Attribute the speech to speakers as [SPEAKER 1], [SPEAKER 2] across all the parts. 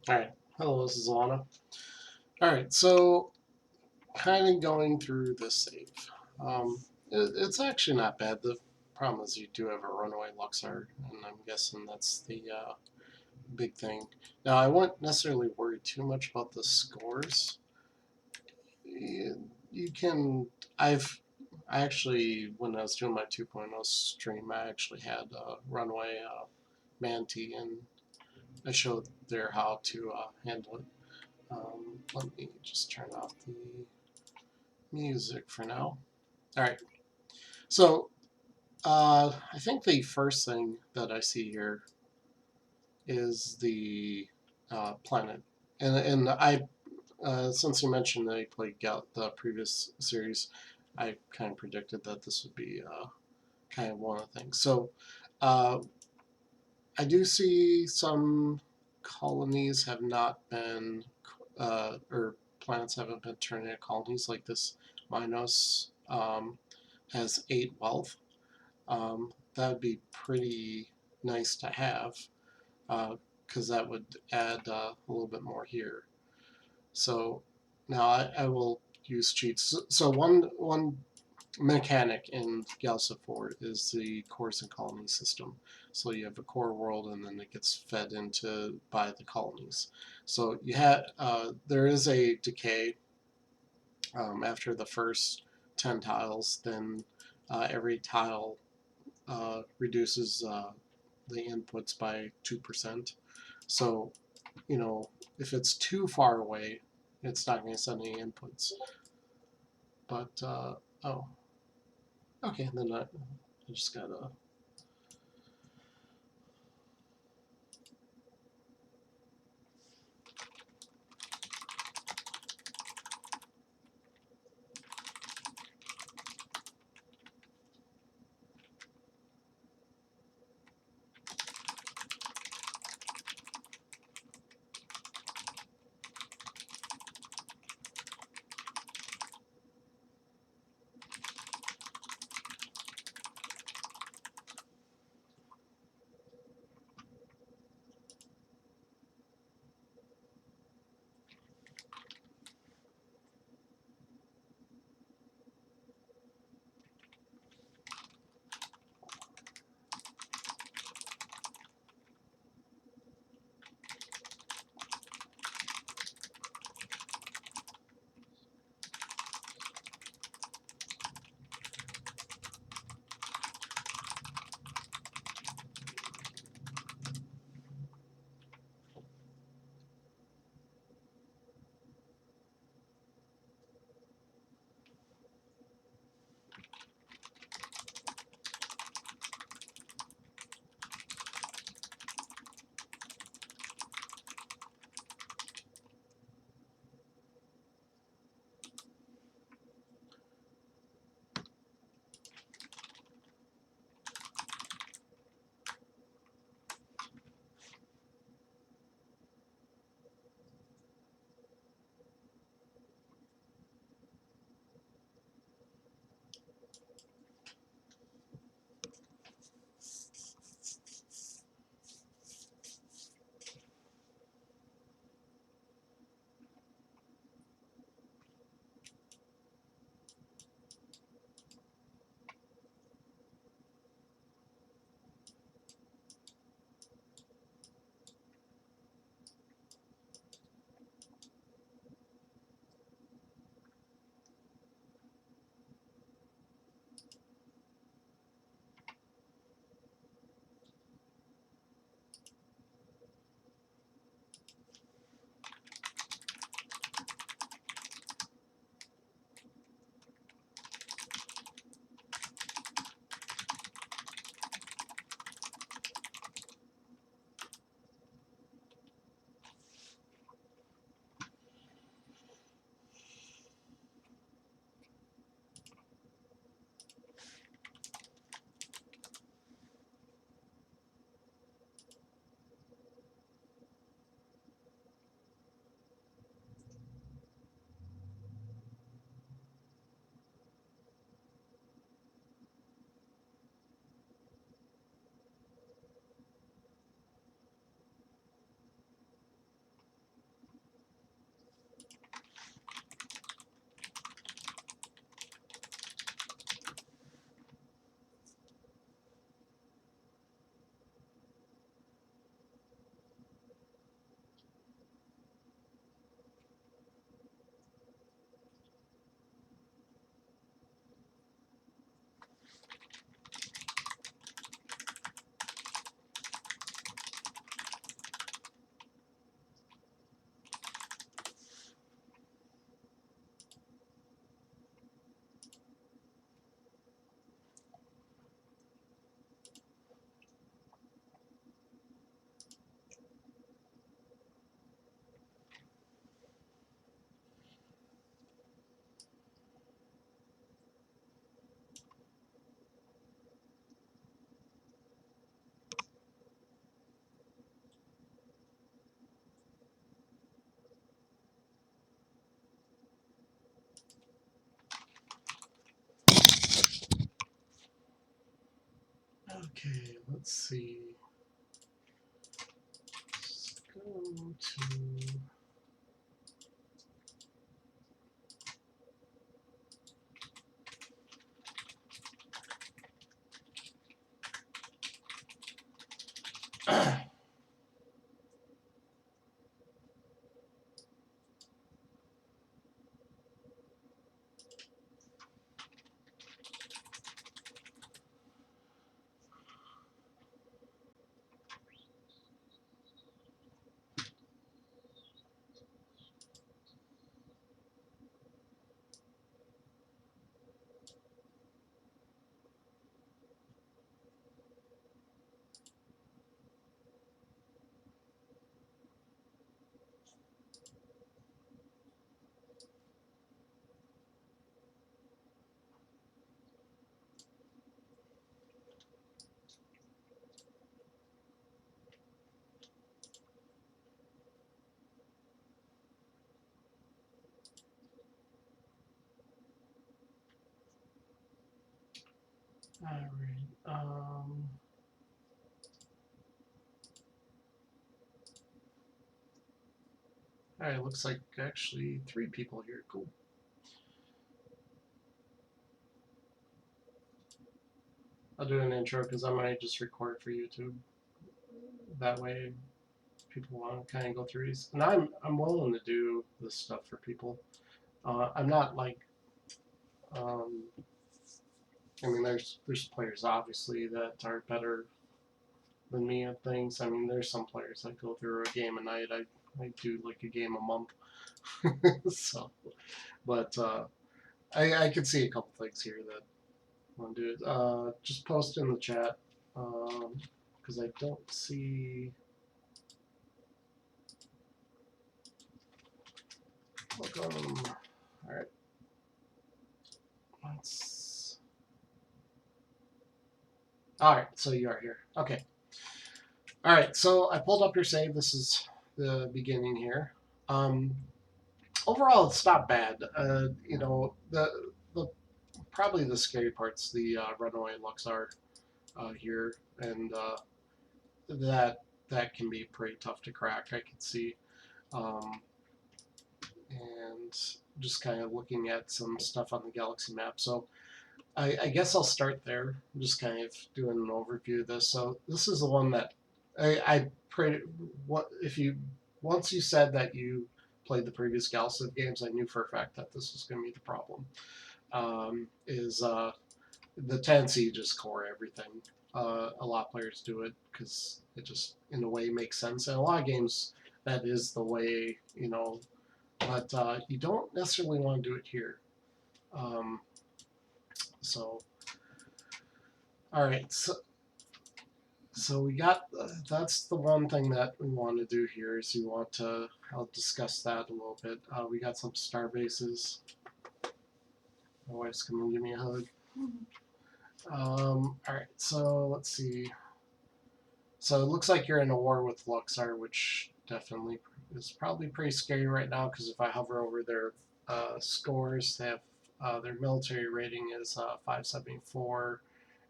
[SPEAKER 1] Alright, hello, this is Alana. Alright, so kind of going through this save. It's actually not bad. The problem is you do have a runaway Luxard, and I'm guessing that's the big thing. Now, I won't necessarily worry too much about the scores. You can. I actually, when I was doing my 2.0 stream, I actually had a runaway Manti, and I showed there how to handle it. Let me just turn off the music for now. All right. So I think the first thing that I see here is the planet, and I since you mentioned that you played the previous series, I kind of predicted that this would be kind of one of the things. So uh, I do see some colonies have not been, or planets haven't been turned into colonies, like this Minos has 8 wealth. That would be pretty nice to have, because that would add a little bit more here. So now I will use cheats. So one mechanic in Galactic IV is the cores and colony system. So you have a core world, and then it gets fed into by the colonies. So you have there is a decay after the first 10 tiles. Then every tile reduces the inputs by 2%. So if it's too far away, it's not going to send any inputs. But oh, okay, then I just gotta. Okay, let's see. Let's go to. All right. All right. Looks like actually 3 people here. Cool. I'll do an intro because I might just record for YouTube. That way, people want to kind of go through these, and I'm willing to do this stuff for people. I'm not like, um, I mean, there's players obviously that are better than me at things. I mean, there's some players that go through a game a night. I do like a game a month. So, but I can see a couple things here that I want to do it. Just post in the chat because I don't see. Welcome. All right. Let's. All right. So you are here. Okay. All right. So I pulled up your save. This is the beginning here. Overall, it's not bad. You know, the probably the scary part's the runaway Luxar here, and that that can be pretty tough to crack. I can see, um, and just kind of looking at some stuff on the galaxy map. So I guess I'll start there. I'm just kind of doing an overview of this. So this is the one that I pretty what if you once you said that you played the previous Galciv games, I knew for a fact that this was going to be the problem. Is the tendency to just core everything. A lot of players do it because it just, in a way, makes sense. And a lot of games, that is the way, you know, but you don't necessarily want to do it here. Um, so, all right. So we got, that's the one thing that we want to do here is you want to, I'll discuss that a little bit. We got some star bases. My wife's coming to give me a hug. All right, so let's see. So it looks like you're in a war with Luxar, which definitely is probably pretty scary right now because if I hover over their scores, they have their military rating is 574,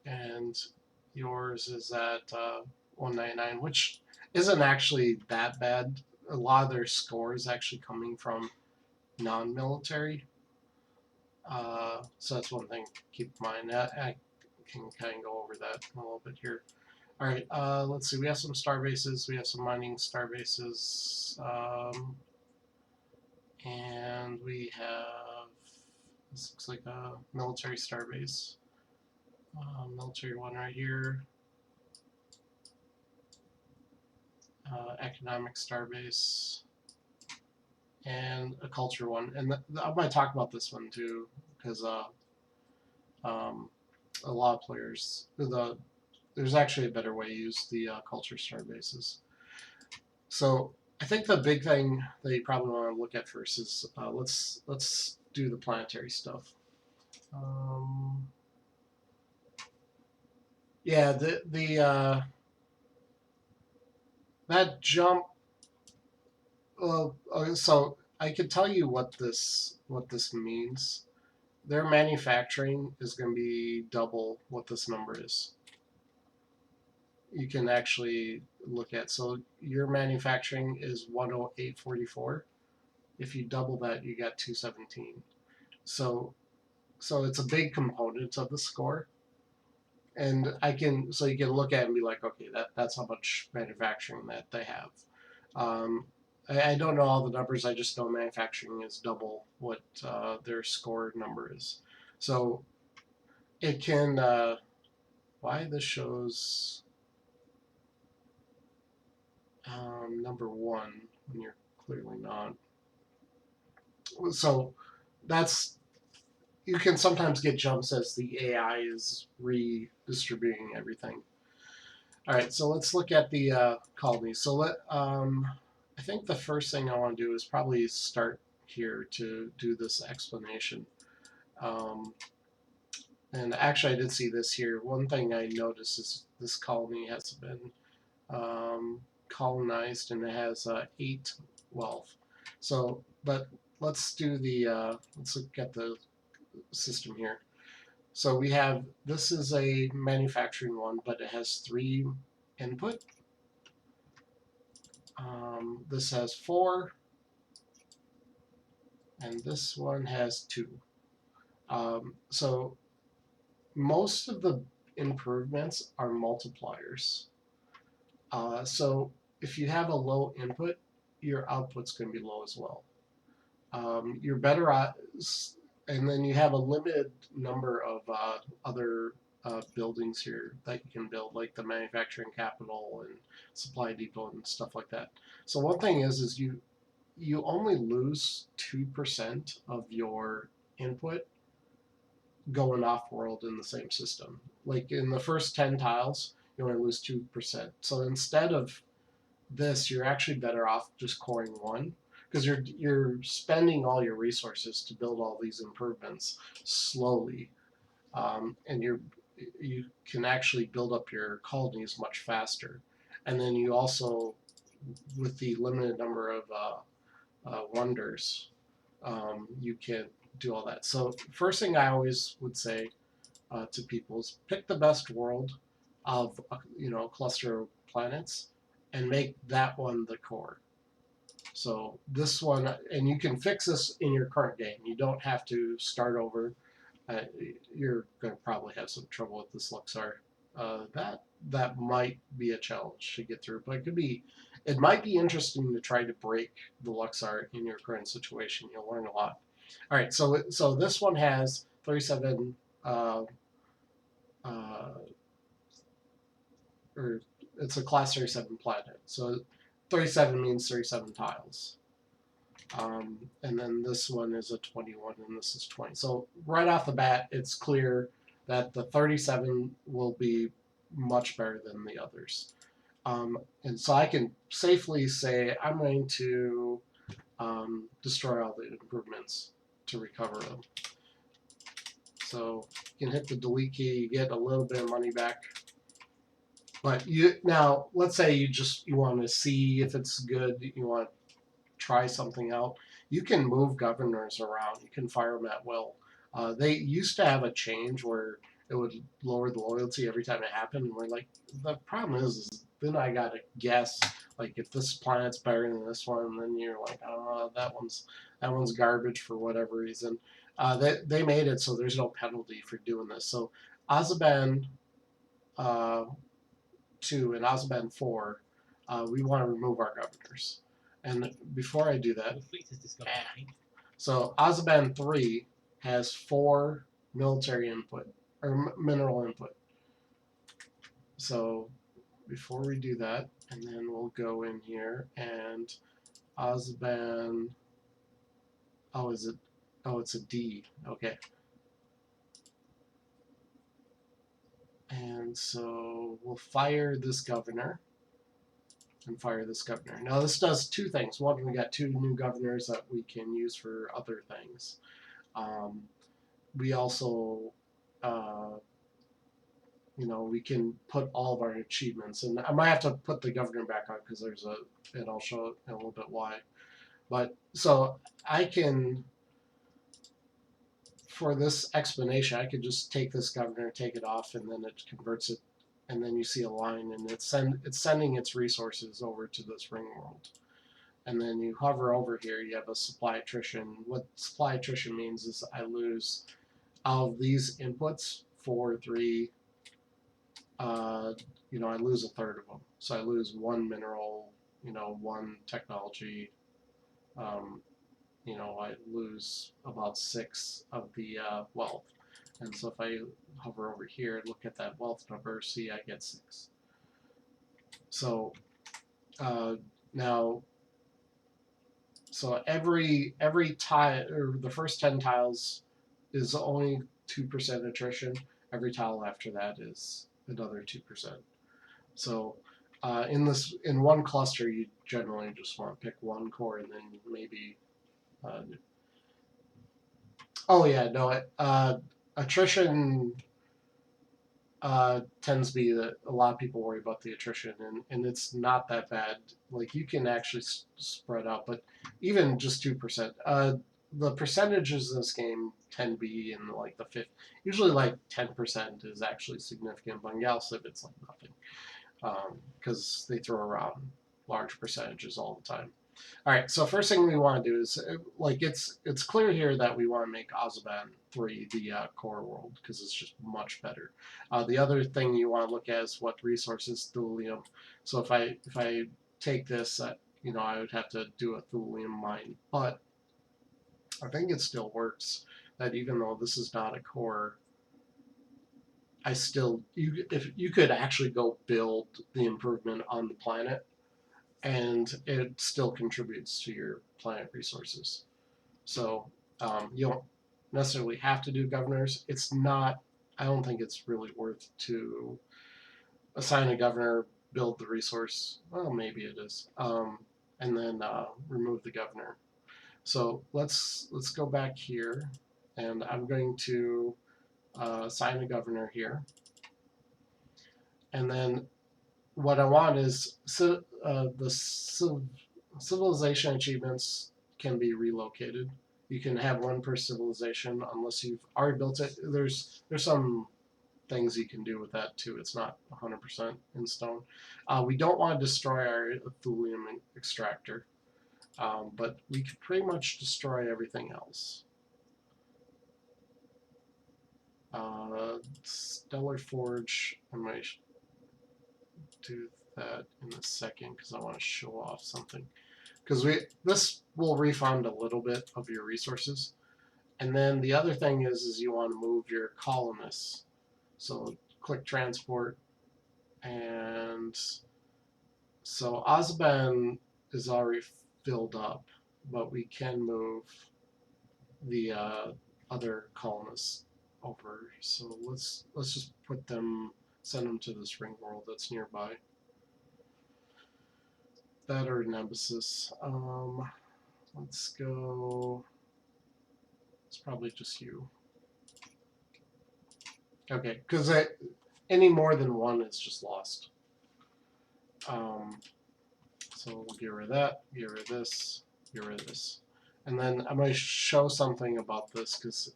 [SPEAKER 1] and yours is at 199, which isn't actually that bad. A lot of their scores actually coming from non-military, so that's one thing to keep in mind. I can kind of go over that a little bit here. All right, let's see. We have some star bases. We have some mining star bases, and we have. This looks like a military star base. Military one right here. Economic star base, and a culture one. And I might talk about this one too, because a lot of players there's actually a better way to use the culture star bases. So I think the big thing that you probably want to look at first is let's do the planetary stuff. Yeah, the that jump. So I can tell you what this means. Their manufacturing is going to be double what this number is. you can actually look at. So your manufacturing is 108.44. If you double that, you got 217. So it's a big component of the score. And so you can look at it and be like, okay, that's how much manufacturing that they have. Um, I don't know all the numbers. I just know manufacturing is double what their score number is. So it can. Why this shows number one when you're clearly not. So that's you can sometimes get jumps as the AI is redistributing everything. All right, so let's look at the colonies. So I think the first thing I want to do is probably start here to do this explanation. Um, and actually, I did see this here. One thing I noticed is this colony has been colonized and it has 8 wealth. So, but let's look at the system here. So we have, this is a manufacturing one, but it has 3 input. This has 4, and this one has 2. So most of the improvements are multipliers. So if you have a low input, your output's going to be low as well. You're better at, and then you have a limited number of other buildings here that you can build, like the manufacturing capital and supply depot and stuff like that. So one thing is you only lose 2% of your input going off world in the same system. Like in the first 10 tiles, you only lose 2%. So instead of this, you're actually better off just coring 1 because you're spending all your resources to build all these improvements slowly, and you can actually build up your colonies much faster. And then you also, with the limited number of wonders, you can do all that. So first thing I always would say to people is pick the best world of a cluster of planets and make that one the core. So this one, and you can fix this in your current game. You don't have to start over. Uh, you're going to probably have some trouble with this Luxar. That might be a challenge to get through, but it might be interesting to try to break the Luxar in your current situation. You'll learn a lot. All right, so this one has 37, uh, or it's a class 37 planet. So 37 means 37 tiles. And then this one is a 21 and this is 20. So right off the bat, it's clear that the 37 will be much better than the others. And so I can safely say I'm going to destroy all the improvements to recover them. So you can hit the delete key, you get a little bit of money back. But now, let's say you want to see if it's good, you want to try something out. You can move governors around. You can fire them at will. They used to have a change where it would lower the loyalty every time it happened. And we're like, the problem is then I got to guess, like, if this planet's better than this one, and then you're like, oh, that one's garbage for whatever reason. They made it so there's no penalty for doing this. So Azeban 2 and Azeban 4, we want to remove our governors. And before I do that, so Azeban 3 has 4 military input, or mineral input. So before we do that, and then we'll go in here and Azeban, it's a D, okay. And so we'll fire this governor. And fire this governor. Now this does 2 things. One, we got 2 new governors that we can use for other things. We also, we can put all of our achievements, and I might have to put the governor back on because and I'll show it in a little bit why. But so I can, for this explanation, I could just take this governor, take it off, and then it converts it and then you see a line, and it's sending its resources over to this ring world. And then you hover over here, you have a supply attrition. What supply attrition means is I lose out of these inputs, 4, 3, I lose a third of them. So I lose one mineral, one technology. I lose about 6 of the wealth. And so if I hover over here and look at that wealth number, see I get 6. So now, so every tile, or the first 10 tiles is only 2% attrition. Every tile after that is another 2%. So in one cluster, you generally just want to pick one core, and then maybe. Attrition tends to be that a lot of people worry about the attrition, and it's not that bad. Like, you can actually spread out, but even just 2%. The percentages in this game tend to be in like the fifth. Usually, like 10% is actually significant, but in Galactic it's like nothing, because they throw around large percentages all the time. All right, so first thing we want to do is, it's clear here that we want to make Azaban 3 the core world, because it's just much better. The other thing you want to look at is what resources thulium. So if I take this, I would have to do a thulium mine, but I think it still works. That even though this is not a core, if you could actually go build the improvement on the planet, and it still contributes to your planet resources. So you don't necessarily have to do governors. I don't think it's really worth to assign a governor, build the resource. Well, maybe it is. And then remove the governor. So let's go back here, and I'm going to assign a governor here. And then what I want is the civilization achievements can be relocated. You can have one per civilization unless you've already built it. There's some things you can do with that too. It's not 100% in stone. We don't want to destroy our thulium extractor, but we can pretty much destroy everything else. Stellar Forge, I might do that in a second because I want to show off something. Because this will refund a little bit of your resources. And then the other thing is you want to move your colonists. So click transport, and so Azaban is already filled up, but we can move the other colonists over. So let's just send them to this ring world that's nearby. That or Nemesis. Let's go. It's probably just you. Okay, because any more than one is just lost. So we'll get rid of that, get rid of this, get rid of this. And then I'm going to show something about this, because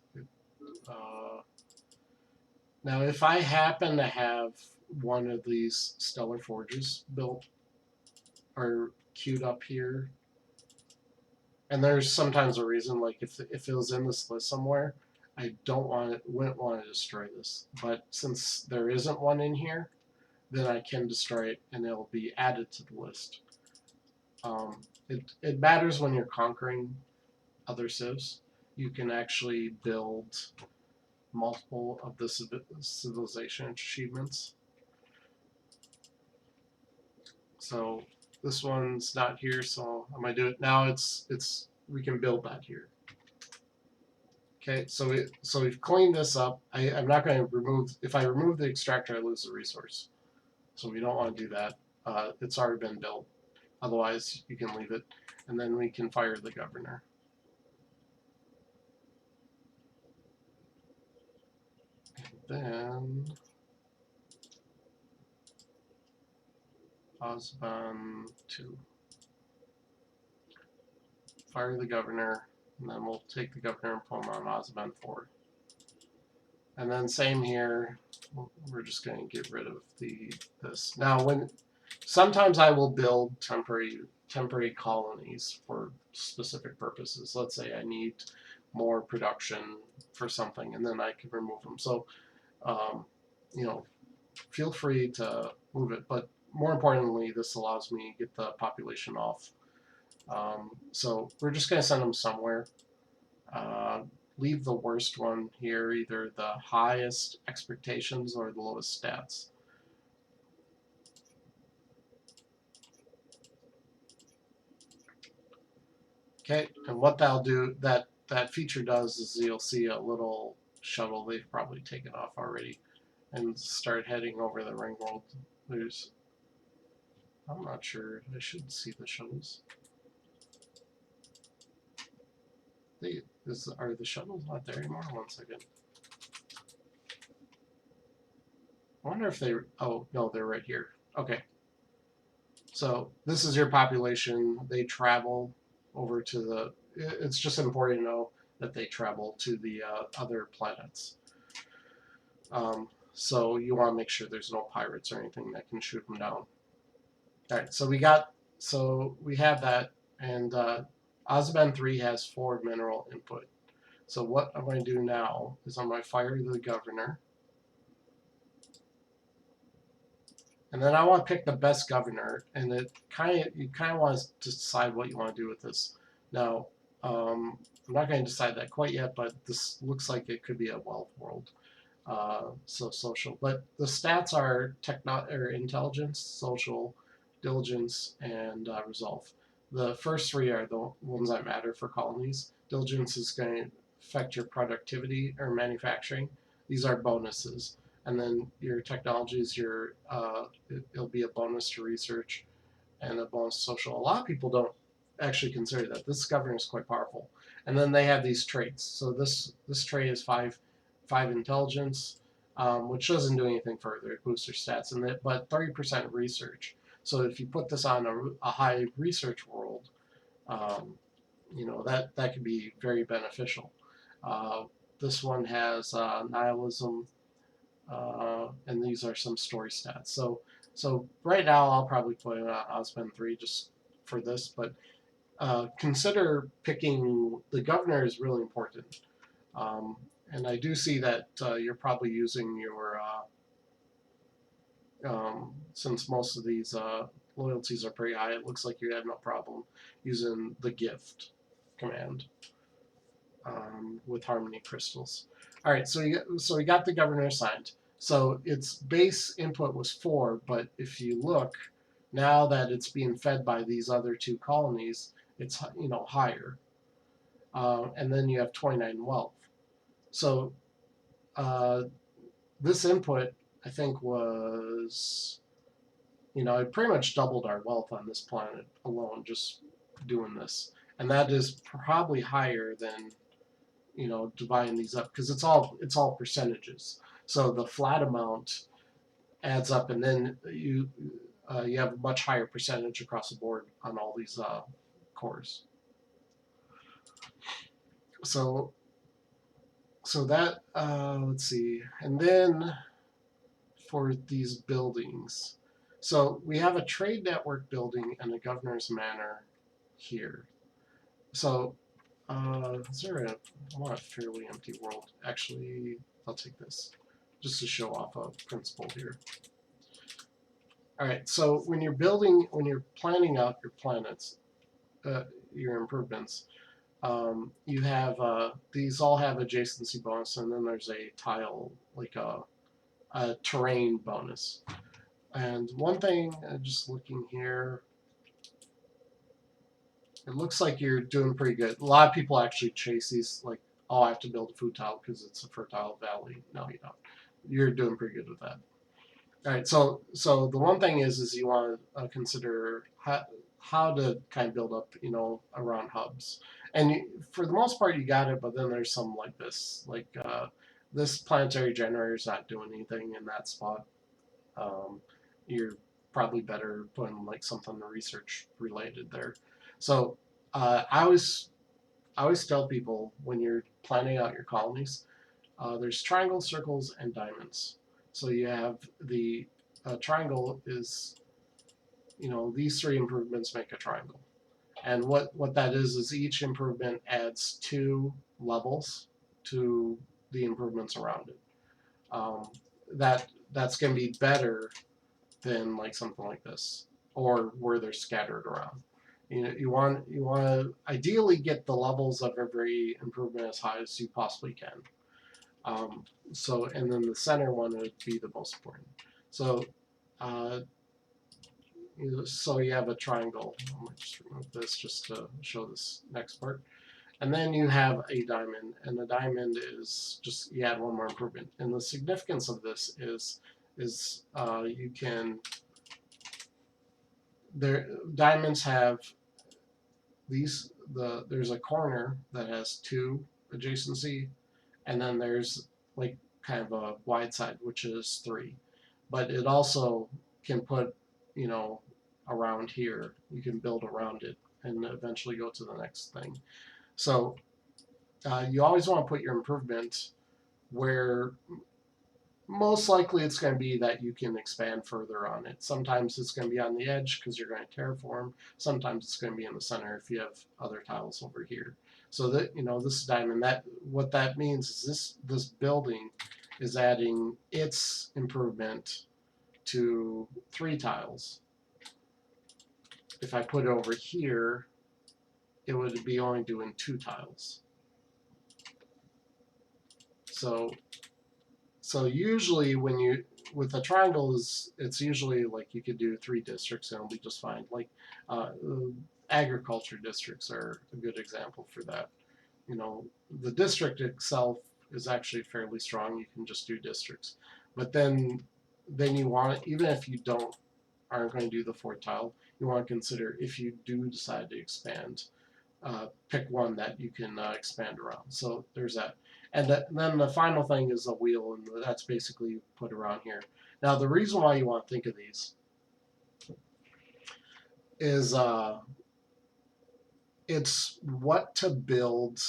[SPEAKER 1] now if I happen to have one of these Stellar Forges built or queued up here, and there's sometimes a reason, like if it was in this list somewhere, I wouldn't want to destroy this. But since there isn't one in here, then I can destroy it, and it'll be added to the list. It matters when you're conquering other civs. You can actually build multiple of the civilization achievements. So this one's not here, so I'm gonna do it now. We can build that here. Okay, so we've cleaned this up. I'm not going to remove. If I remove the extractor, I lose the resource. So we don't want to do that. It's already been built. Otherwise, you can leave it, and then we can fire the governor. And then Azaban 2. Fire the governor, and then we'll take the governor and put him on Azaban 4. And then same here. We're just going to get rid of this. Now, sometimes I will build temporary colonies for specific purposes. Let's say I need more production for something, and then I can remove them. So, um, you know, feel free to move it. But more importantly, this allows me to get the population off. So we're just going to send them somewhere. Uh, Leave the worst one here, either the highest expectations or the lowest stats. Okay, and what that'll do, that feature does, is you'll see a little shuttle they've probably taken off already and start heading over the ring world. I'm not sure, I should see the shuttles. Are the shuttles not there anymore? 1 second. I wonder if oh, no, they're right here. Okay. So this is your population. They travel over to it's just important to know that they travel to the other planets. So you want to make sure there's no pirates or anything that can shoot them down. All right, so we have that, and Osban 3 has 4 mineral input. So what I'm going to do now is I'm going to fire the governor. And then I want to pick the best governor, and you kind of want to decide what you want to do with this. Now, I'm not going to decide that quite yet, but this looks like it could be a wealth world, so social. But the stats are intelligence, social, diligence, and resolve. The first 3 are the ones that matter for colonies. Diligence is going to affect your productivity or manufacturing. These are bonuses. And then your technology is it'll be a bonus to research and a bonus to social. A lot of people don't actually consider that. This governor is quite powerful. And then they have these traits. So this trait is five intelligence, which doesn't do anything further. It boosts your stats, but 30% research. So if you put this on a high research world, that could be very beneficial. This one has nihilism, and these are some story stats. So right now I'll probably put it on Osman 3 just for this, but consider picking the governor is really important. And I do see that you're probably using your, since most of these loyalties are pretty high, it looks like you have no problem using the gift command with harmony crystals. All right, so we got the governor assigned. So its base input was 4, but if you look, now that it's being fed by these other 2 colonies, it's higher. And then you have 29 wealth. So this input, I think, was, it pretty much doubled our wealth on this planet alone just doing this. And that is probably higher than dividing these up, because it's all percentages. So the flat amount adds up, and then you have a much higher percentage across the board on all these cores. So that let's see, and then for these buildings, so we have a trade network building and a governor's manor here. So is there I want a fairly empty world. Actually, I'll take this just to show off a principle here. All right, so when you're planning out your planets, your improvements, you have these all have adjacency bonus, and then there's a tile, like a terrain bonus. And one thing, just looking here, it looks like you're doing pretty good. A lot of people actually chase these, like, oh, I have to build a food tile because it's a fertile valley. No, you don't. You're doing pretty good with that. All right, so the one thing is you want to consider how to kind of build up, around hubs. And for the most part, you got it, but then there's some like this. Like this planetary generator is not doing anything in that spot. You're probably better putting like something research related there. So I always tell people when you're planning out your colonies, There's triangles, circles, and diamonds. So you have the triangle is, these three improvements make a triangle. And what that is each improvement adds 2 levels to the improvements around it. Um, that's going to be better than like something like this, or where they're scattered around. You want to ideally get the levels of every improvement as high as you possibly can. So and then the center one would be the most important. So uh, so you have a triangle. I'm going to just remove this just to show this next part. And then you have a diamond, and the diamond is just, you add one more improvement. And the significance of this is you can, diamonds have there's a corner that has 2 adjacency, and then there's like kind of a wide side, which is 3. But it also can put, around here, you can build around it and eventually go to the next thing. So you always want to put your improvement where most likely it's going to be that you can expand further on it. Sometimes it's going to be on the edge because you're going to terraform. Sometimes it's going to be in the center if you have other tiles over here. So that, this diamond, that what that means is this building is adding its improvement to 3 tiles. If I put it over here, it would be only doing 2 tiles. So usually with a triangle, it's usually like you could do 3 districts and it'll be just fine. Like agriculture districts are a good example for that. The district itself is actually fairly strong. You can just do districts, but then you want, even if you aren't going to do the 4th tile, you want to consider, if you do decide to expand, pick one that you can expand around. So there's that. And then the final thing is a wheel, and that's basically put around here. Now, the reason why you want to think of these is it's what to build.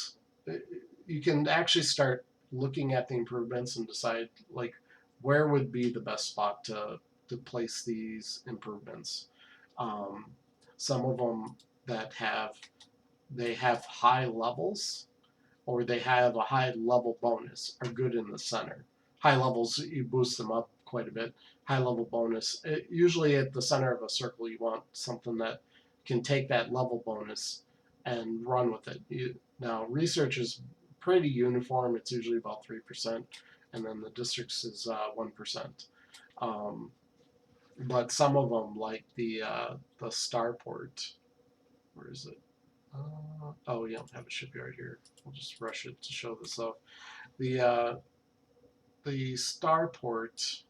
[SPEAKER 1] You can actually start looking at the improvements and decide, like, where would be the best spot to place these improvements. Some of them that they have high levels, or they have a high level bonus, are good in the center. High levels, you boost them up quite a bit. High level bonus, usually at the center of a circle, you want something that can take that level bonus and run with it. Now, research is pretty uniform. It's usually about 3%, and then the districts is 1%. But some of them, like the starport, where is it? Oh, you don't have a shipyard here. We'll just rush it to show this off. The starport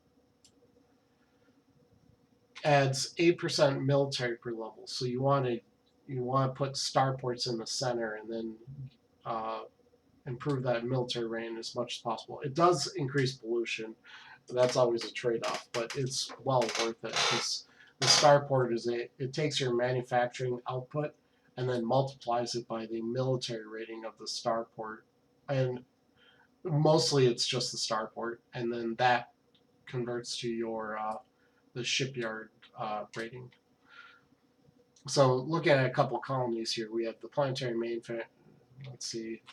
[SPEAKER 1] adds 8% military per level. So you want to put starports in the center, and then improve that military rating as much as possible. It does increase pollution. That's always a trade-off, but it's well worth it, because the starport it takes your manufacturing output and then multiplies it by the military rating of the starport, and mostly it's just the starport, and then that converts to your the shipyard rating. So looking at a couple colonies here, we have the planetary mainframe. Let's see.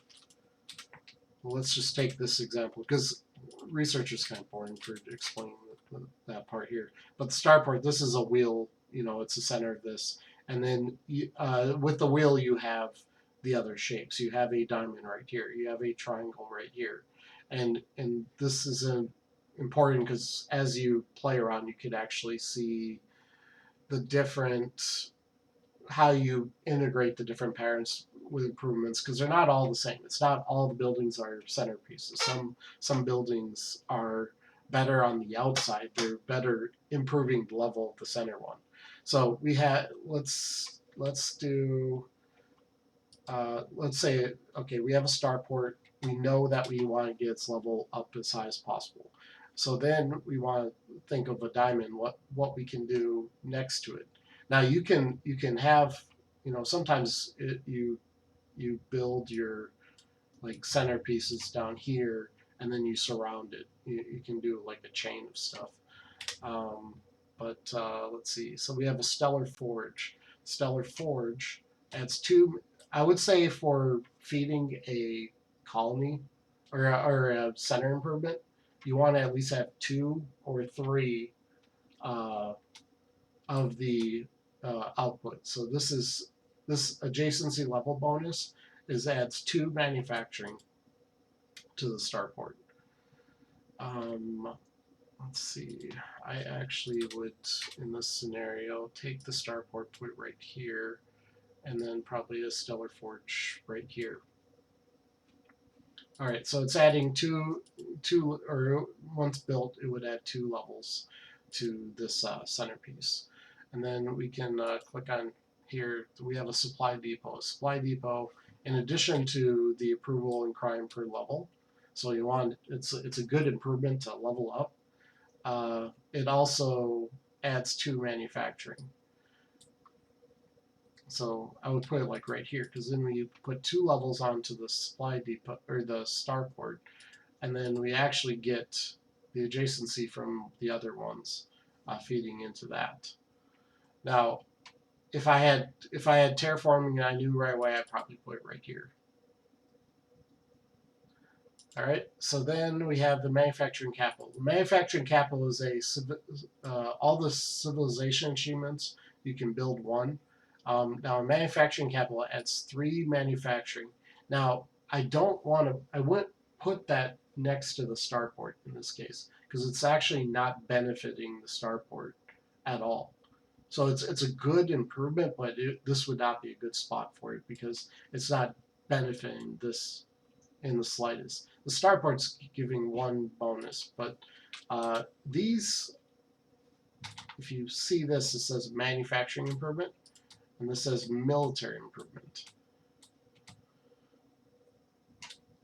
[SPEAKER 1] Let's just take this example, because research is kind of boring for explaining that part here. But the starport, this is a wheel. It's the center of this, and then with the wheel you have the other shapes. You have a diamond right here. You have a triangle right here, and this is important because as you play around, you could actually see the different, how you integrate the different patterns with improvements, because they're not all the same. It's not all the buildings are centerpieces. Some buildings are better on the outside. They're better improving the level of the center one. So we had, let's do let's say, okay, we have a starport. We know that we want to get its level up as high as possible. So then we want to think of a diamond, what we can do next to it. Now you can have, sometimes you build your like centerpieces down here, and then you surround it. You can do like a chain of stuff. Um, but let's see. So we have a stellar forge. Stellar forge adds two. I would say for feeding a colony or a center improvement, you want to at least have 2 or 3 uh, of the output. So this adjacency level bonus adds 2 manufacturing to the starport. Let's see. I actually would, in this scenario, take the starport, put it right here, and then probably a stellar forge right here. All right, so it's adding or once built, it would add 2 levels to this centerpiece. And then we can click on here. We have a supply depot. A supply depot, in addition to the approval and crime per level, so you want it's a good improvement to level up. It also adds 2 manufacturing. So I would put it like right here, because then we put 2 levels onto the supply depot or the starport, and then we actually get the adjacency from the other ones feeding into that. Now, if I had terraforming and I knew right away, I'd probably put it right here. All right, so then we have the manufacturing capital. The manufacturing capital is all the civilization achievements, you can build 1. Now, manufacturing capital adds 3 manufacturing. Now, I wouldn't put that next to the starport in this case, because it's actually not benefiting the starport at all. So it's a good improvement, but this would not be a good spot for it because it's not benefiting this in the slightest. The starport's giving 1 bonus, but these, if you see this, it says manufacturing improvement, and this says military improvement.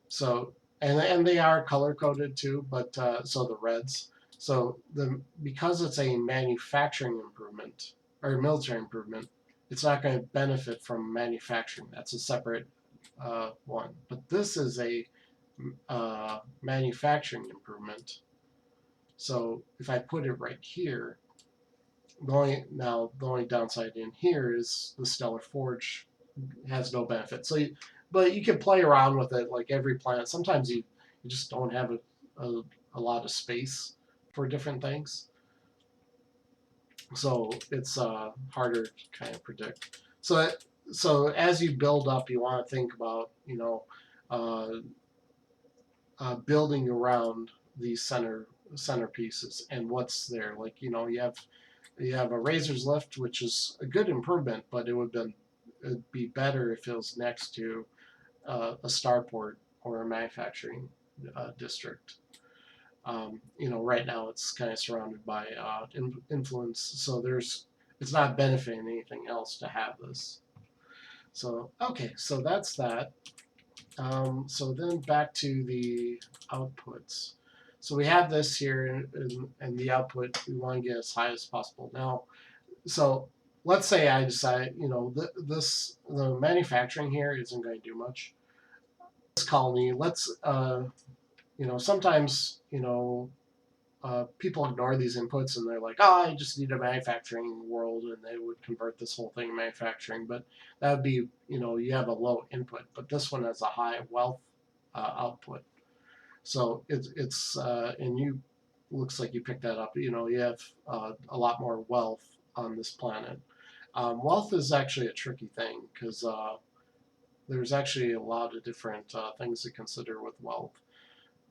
[SPEAKER 1] So, and they are color coded too, but so the reds. So because it's a manufacturing improvement or military improvement, it's not going to benefit from manufacturing. That's a separate one. But this is a manufacturing improvement. So if I put it right here, the only downside in here is the stellar forge has no benefit. So, but you can play around with it like every planet. Sometimes you just don't have a lot of space for different things. So it's harder to kind of predict. So as you build up, you want to think about building around these centerpieces and what's there. Like you have a razor's lift, which is a good improvement, but it'd be better if it was next to a starport or a manufacturing district. Right now it's kind of surrounded by influence, so it's not benefiting anything else to have this. So okay, so that's that. So then back to the outputs. So we have this here, and the output we want to get as high as possible. Now, so let's say I decide, the manufacturing here isn't going to do much. This colony, sometimes, people ignore these inputs and they're like, oh, I just need a manufacturing world, and they would convert this whole thing to manufacturing. But that would be, you have a low input. But this one has a high wealth output. So it's and you looks like you picked that up. You have a lot more wealth on this planet. Wealth is actually a tricky thing because there's actually a lot of different things to consider with wealth.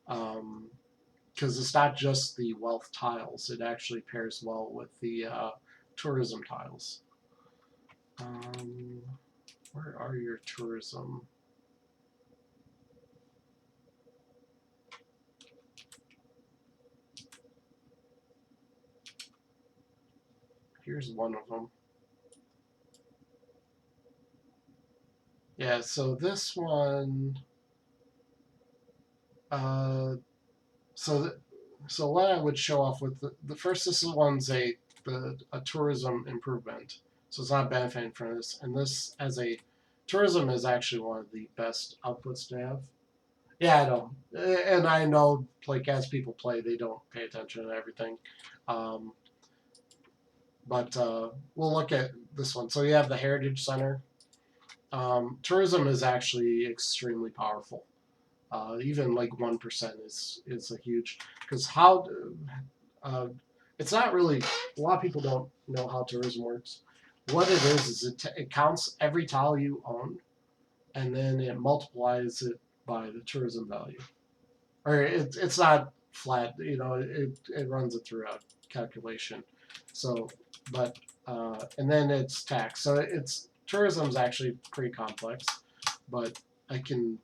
[SPEAKER 1] Because it's not just the wealth tiles, it actually pairs well with the tourism tiles. Where are your tourism? Here's one of them. Yeah, so this one, so what I would show off with the first, this one's a tourism improvement, so it's not benefiting from this. And this as a tourism is actually one of the best outputs to have. Yeah, I know, and I know, like as people play, they don't pay attention to everything. Um, but we'll look at this one. So you have the Heritage Center. Tourism is actually extremely powerful. Even like 1% is a huge, because how uh, it's not really, a lot of people don't know how tourism works. What it is it counts every tile you own, and then it multiplies it by the tourism value. Or it's not flat, it runs it through a calculation. So, but and then it's tax. So it's tourism's actually pretty complex, but I can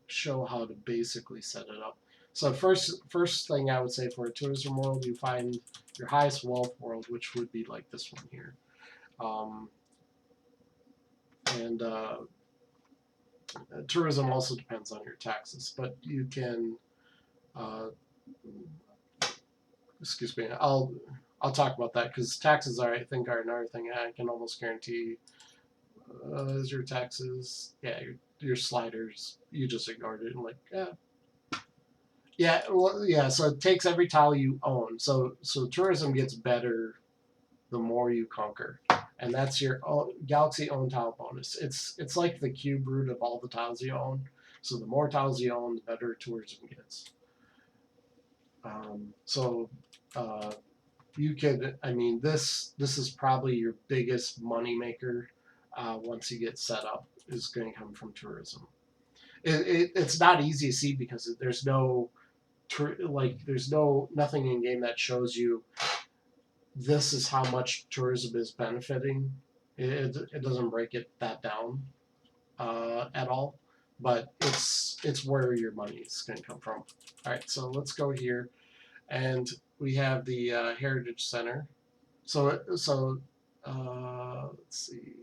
[SPEAKER 1] show how to basically set it up. So first thing I would say for a tourism world, you find your highest wealth world, which would be like this one here. Um, and tourism also depends on your taxes, but you can uh, excuse me, I'll talk about that because taxes are, I think, are another thing I can almost guarantee. Is your taxes? Yeah, your sliders. You just ignored it and like, yeah, yeah, well, yeah. So it takes every tile you own. So tourism gets better the more you conquer, and that's your galaxy own tile bonus. It's like the cube root of all the tiles you own. So the more tiles you own, the better tourism gets. So uh, you could, I mean, this is probably your biggest money maker once you get set up, is going to come from tourism. It's not easy to see because there's no there's nothing in game that shows you this is how much tourism is benefiting. It doesn't break it that down at all, but it's where your money is going to come from. All right, so let's go here, and we have the Heritage Center. So let's see.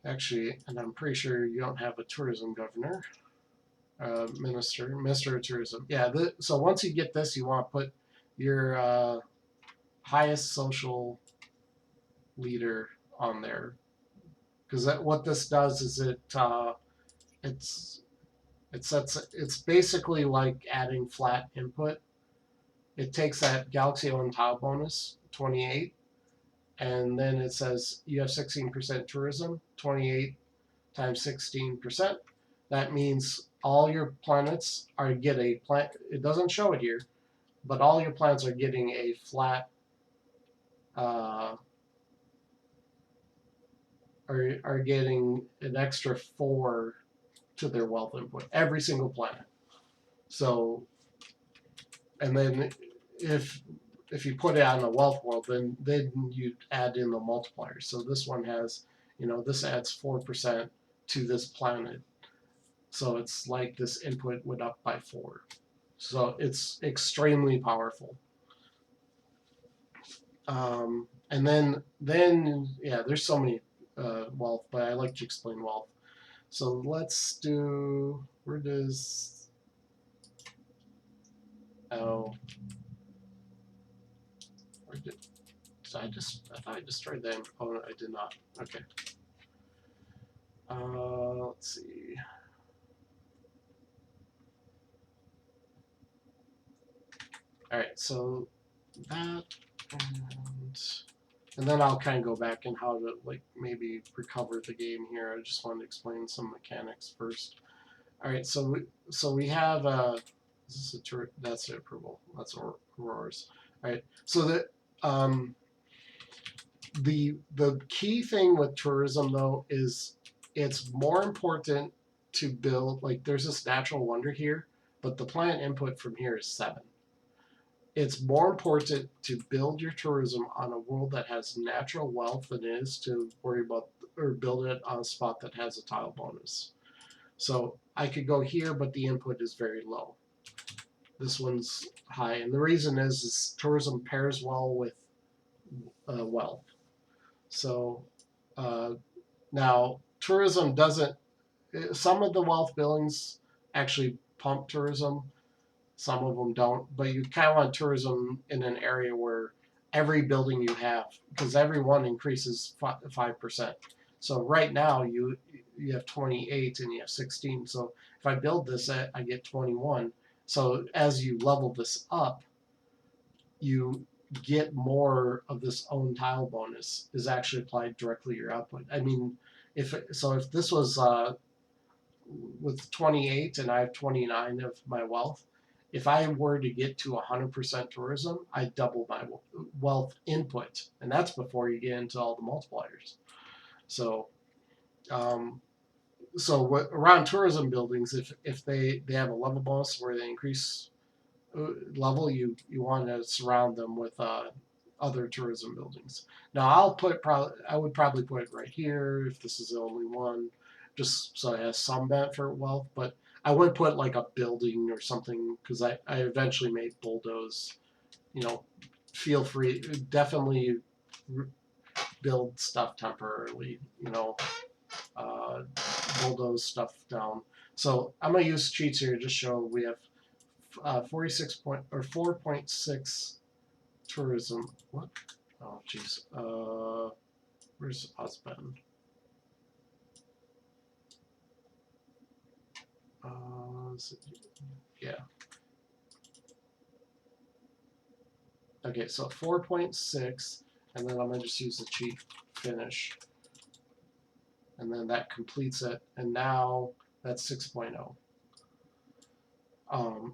[SPEAKER 1] Actually, and I'm pretty sure you don't have a tourism governor, minister of tourism. Yeah. So once you get this, you want to put your highest social leader on there, because what this does is it's it's basically like adding flat input. It takes that Galaxy owned tile bonus 28, and then it says you have 16% tourism, 28 times 16%. That means all your planets are get a plant. It doesn't show it here, but all your planets are getting a flat, uh, are getting an extra 4 to their wealth input. Every single planet. So, and then if you put it on the wealth world, then you add in the multipliers. So this one has, this adds 4% to this planet. So it's like this input went up by 4. So it's extremely powerful. And then yeah, there's so many wealth, but I like to explain wealth. So let's do, where does, oh, where did I thought I destroyed that. Oh, I did not. Okay. Let's see. All right, so that, and then I'll kind of go back and how to like maybe recover the game here. I just wanted to explain some mechanics first. All right, so we have this is that's the approval. That's Aurora's. All right, so the key thing with tourism though is it's more important to build, like there's this natural wonder here, but the planet input from here is 7. It's more important to build your tourism on a world that has natural wealth than it is to worry about or build it on a spot that has a tile bonus. So I could go here, but the input is very low. This one's high, and the reason is tourism pairs well with wealth. So now tourism doesn't. Some of the wealth buildings actually pump tourism. Some of them don't, but you kind of want tourism in an area where every building you have, because every one increases 5%. So right now you have 28 and you have 16. So if I build this, I get 21. So as you level this up, you get more of this own tile bonus is actually applied directly to your output. I mean, if this was with 28 and I have 29 of my wealth, if I were to get to 100% tourism, I double my wealth input, and that's before you get into all the multipliers. So, um, around tourism buildings, if they have a level bonus where they increase level, you want to surround them with other tourism buildings. Now I would probably put it right here if this is the only one, just so it has some benefit wealth. But I would put like a building or something because I eventually made bulldoze. You know, feel free, definitely build stuff temporarily. You know, uh, bulldoze stuff down. So I'm gonna use cheats here to just show we have 4.6 tourism. What? Oh, jeez. Where's husband? Yeah. Okay, so 4.6, and then I'm gonna just use the cheat finish, and then that completes it, and now that's 6.0.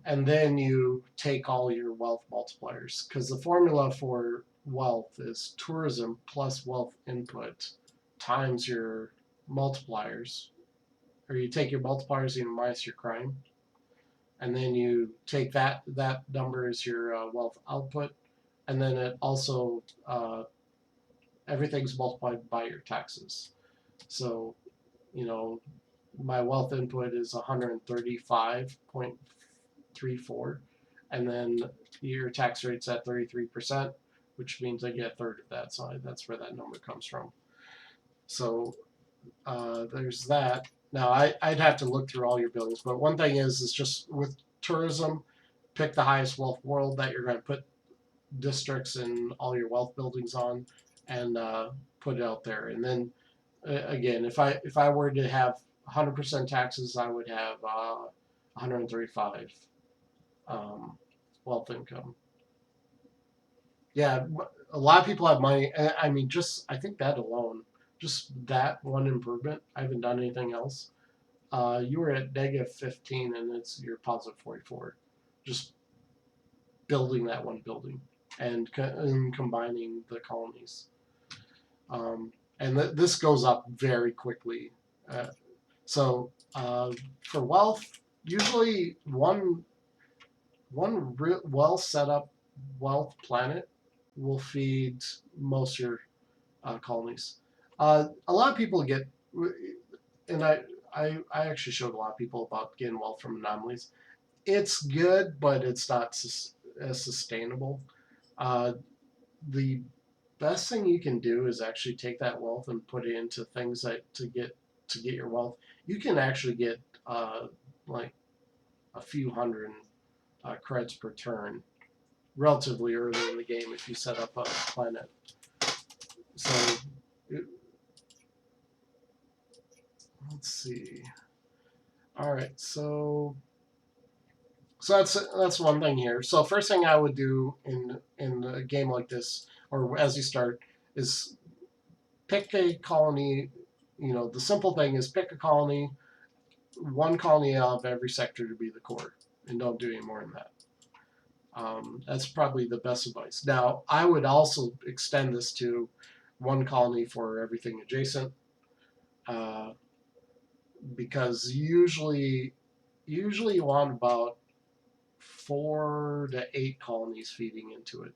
[SPEAKER 1] And then you take all your wealth multipliers, because the formula for wealth is tourism plus wealth input times your multipliers, or you take your multipliers and minus your crime, and then you take that number as your wealth output, and then it also everything's multiplied by your taxes. So, you know, my wealth input is 135.34, and then your tax rate's at 33%, which means I get a third of that. So that's where that number comes from. So there's that. Now I'd have to look through all your buildings, but one thing is just with tourism, pick the highest wealth world that you're going to put districts and all your wealth buildings on, and put it out there. And then again, if I were to have 100% taxes, I would have 135 wealth income. Yeah, a lot of people have money. I mean, just I think that alone, just that one improvement. I haven't done anything else. You were at negative 15, and you're positive 44. Just building that one building and combining the colonies. And this goes up very quickly. So for wealth, usually one well set up wealth planet will feed most of your colonies. A lot of people get, and I actually showed a lot of people about getting wealth from anomalies. It's good, but it's not as sustainable. The best thing you can do is actually take that wealth and put it into things that to get your wealth. You can actually get like a few hundred creds per turn relatively early in the game if you set up a planet. So let's see. All right, so that's one thing here. So first thing I would do in a game like this, or as you start, is pick a colony. You know, the simple thing is pick a colony, one colony out of every sector to be the core, and don't do any more than that. That's probably the best advice. Now, I would also extend this to one colony for everything adjacent, because usually you want about 4 to 8 colonies feeding into it.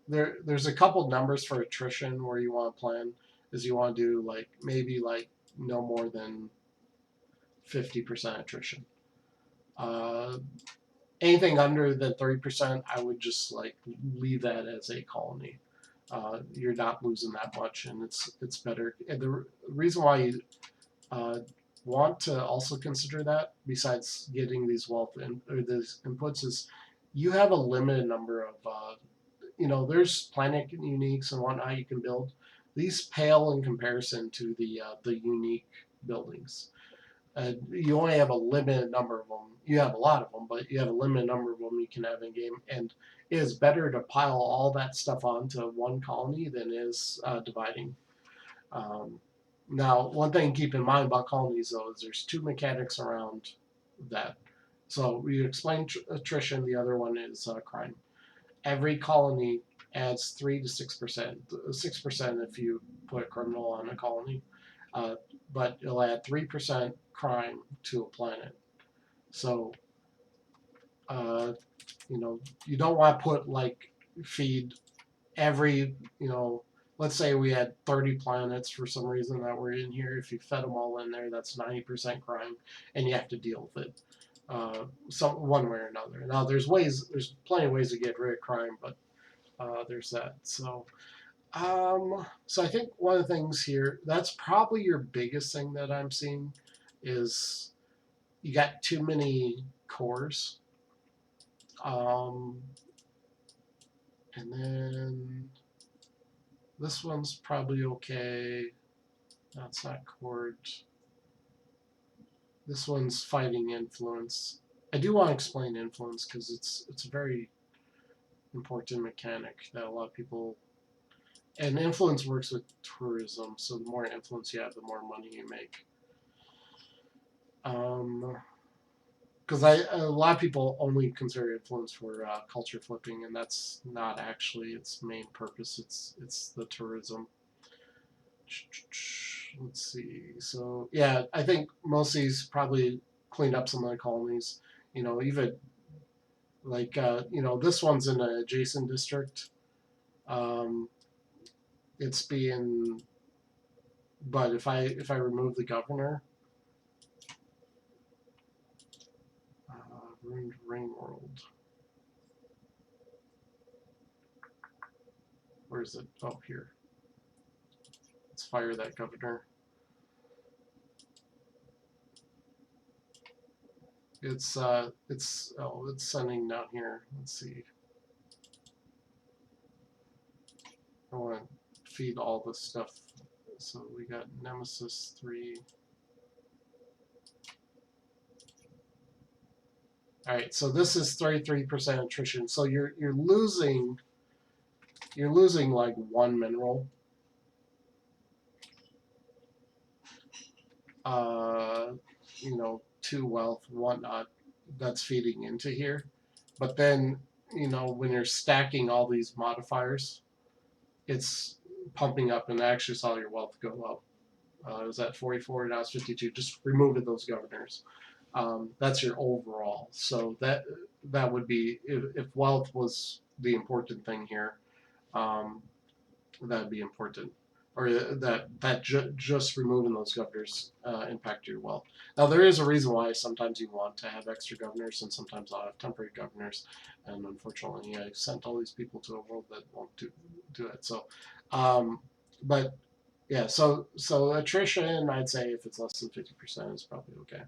[SPEAKER 1] There's a couple numbers for attrition where you want to plan, is you want to do like maybe like no more than 50% attrition. Anything under than 30%, I would just like leave that as a colony. You're not losing that much, and it's better. And the reason why you want to also consider that, besides getting these wealth or these inputs, is you have a limited number of there's planet uniques and whatnot you can build, these pale in comparison to the unique buildings. You only have a limited number of them. You have a lot of them, but you have a limited number of them you can have in game. And it is better to pile all that stuff onto one colony than it is dividing. Um, Now, one thing to keep in mind about colonies, though, is there's two mechanics around that. So we explained attrition. The other one is crime. Every colony adds 3 to 6%. 6% if you put a criminal on a colony, uh, but it'll add 3% crime to a planet. So, uh, you don't want to put like feed every, let's say we had 30 planets for some reason that were in here. If you fed them all in there, that's 90% crime, and you have to deal with it one way or another. Now, there's plenty of ways to get rid of crime, but there's that. So I think one of the things here, that's probably your biggest thing that I'm seeing, is you got too many cores. Um, and then this one's probably okay. That's not court. This one's fighting influence. I do want to explain influence because it's a very important mechanic that a lot of people. And influence works with tourism, so the more influence you have, the more money you make. Because a lot of people only consider influence for culture flipping, and that's not actually its main purpose. It's the tourism. Let's see. So yeah, I think most of these probably cleaned up some of the colonies. Even like this one's in an adjacent district. Um, it's being, but if I remove the governor, ruined ring world. Where is it? Oh, here. Let's fire that governor. It's sending down here. Let's see. I want to feed all this stuff. So we got Nemesis 3. All right, so this is 33% attrition. So you're losing like one mineral. 2 wealth, whatnot, that's feeding into here. But then, when you're stacking all these modifiers, it's pumping up, and I actually saw your wealth go up. It was at 44, now it's 52. Just removing those governors. That's your overall. So that would be, if wealth was the important thing here, that'd be important. Or just removing those governors impact your wealth. Now there is a reason why sometimes you want to have extra governors and sometimes I'll have temporary governors, and unfortunately I sent all these people to a world that won't do it. So, but yeah, so attrition, I'd say if it's less than 50% is probably okay.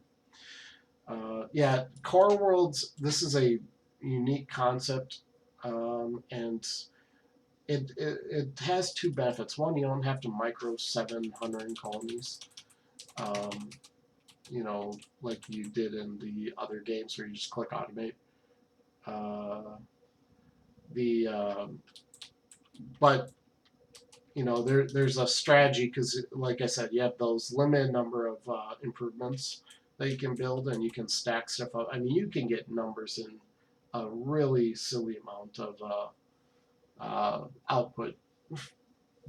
[SPEAKER 1] Yeah, core worlds. This is a unique concept, and it has two benefits. One, you don't have to micro 700 colonies, um, like you did in the other games where you just click automate. The But there's a strategy because, like I said, you have those limited number of improvements that you can build, and you can stack stuff up. I mean, you can get numbers in a really silly amount of output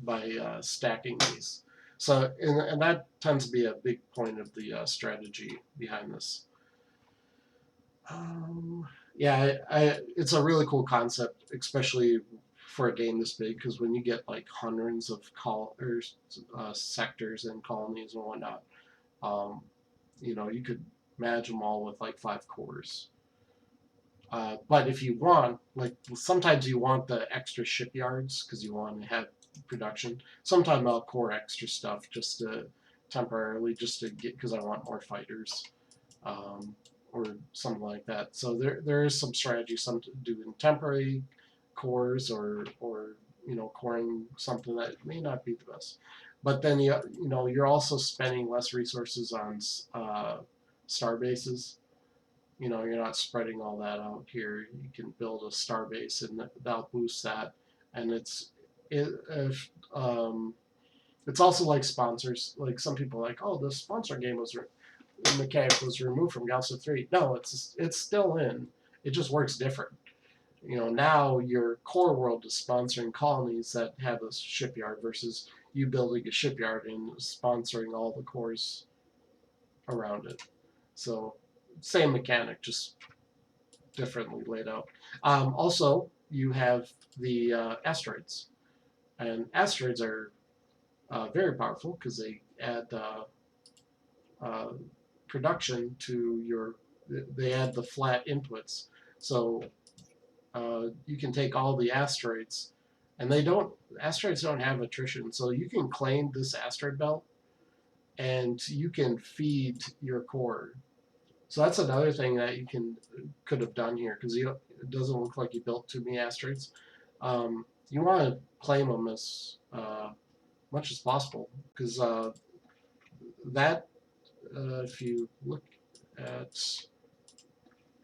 [SPEAKER 1] by stacking these. So, and that tends to be a big point of the strategy behind this. Yeah, it's a really cool concept, especially for a game this big, because when you get like hundreds of sectors and colonies and whatnot, you could manage them all with like 5 cores. But if you want, like, sometimes you want the extra shipyards because you want to have production. Sometimes I'll core extra stuff just to temporarily, just to get, because I want more fighters, or something like that. So there is some strategy, some doing temporary cores or coring something that may not be the best. But then you're also spending less resources on star bases. You're not spreading all that out here. You can build a star base, and that'll boost that. And if it's also like sponsors. Like some people are like, oh, the sponsor game mechanic was removed from Galaxy 3. No, it's still in. It just works different. Now your core world is sponsoring colonies that have a shipyard versus you building a shipyard and sponsoring all the cores around it. So same mechanic, just differently laid out. Also, you have the asteroids, and asteroids are very powerful because they add uh, production to your. They add the flat inputs, so you can take all the asteroids, and asteroids don't have attrition, so you can claim this asteroid belt, and you can feed your core. So that's another thing that you could have done here because it doesn't look like you built too many asteroids. You want to claim them as much as possible because that if you look at,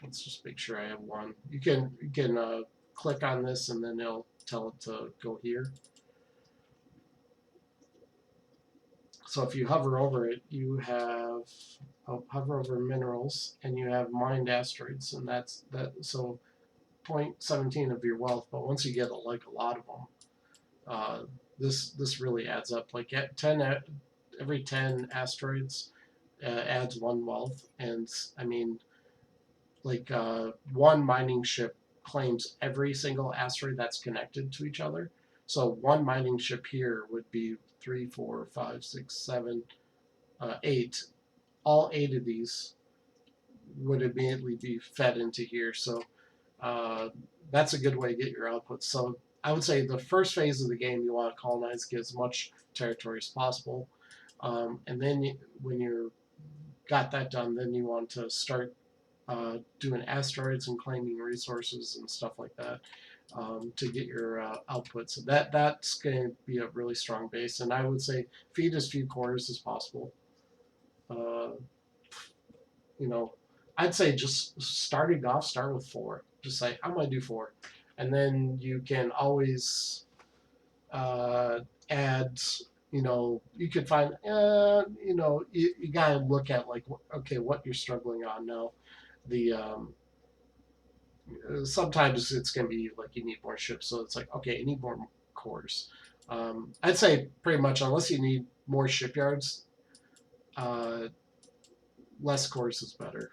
[SPEAKER 1] let's just make sure I have one. You can click on this and then it'll tell it to go here. So if you hover over it, you have hover over minerals and you have mined asteroids, and that's that. So 0.17 of your wealth, but once you get like a lot of them, this really adds up. Like at every 10 asteroids adds one wealth, and I mean, like one mining ship claims every single asteroid that's connected to each other. So one mining ship here would be 3, 4, 5, 6, 7, 8. All 8 of these would immediately be fed into here. So that's a good way to get your output. So I would say the first phase of the game you want to colonize, get as much territory as possible, and then when you're got that done, then you want to start doing asteroids and claiming resources and stuff like that to get your output. So that's going to be a really strong base, and I would say feed as few cores as possible. Uh, I'd say just starting off, start with 4. Just say, I'm going to do 4. And then you can always add, you could find, you got to look at like, okay, what you're struggling on now. The Sometimes it's going to be like you need more ships. So it's like, okay, you need more cores. I'd say pretty much unless you need more shipyards, less cores is better.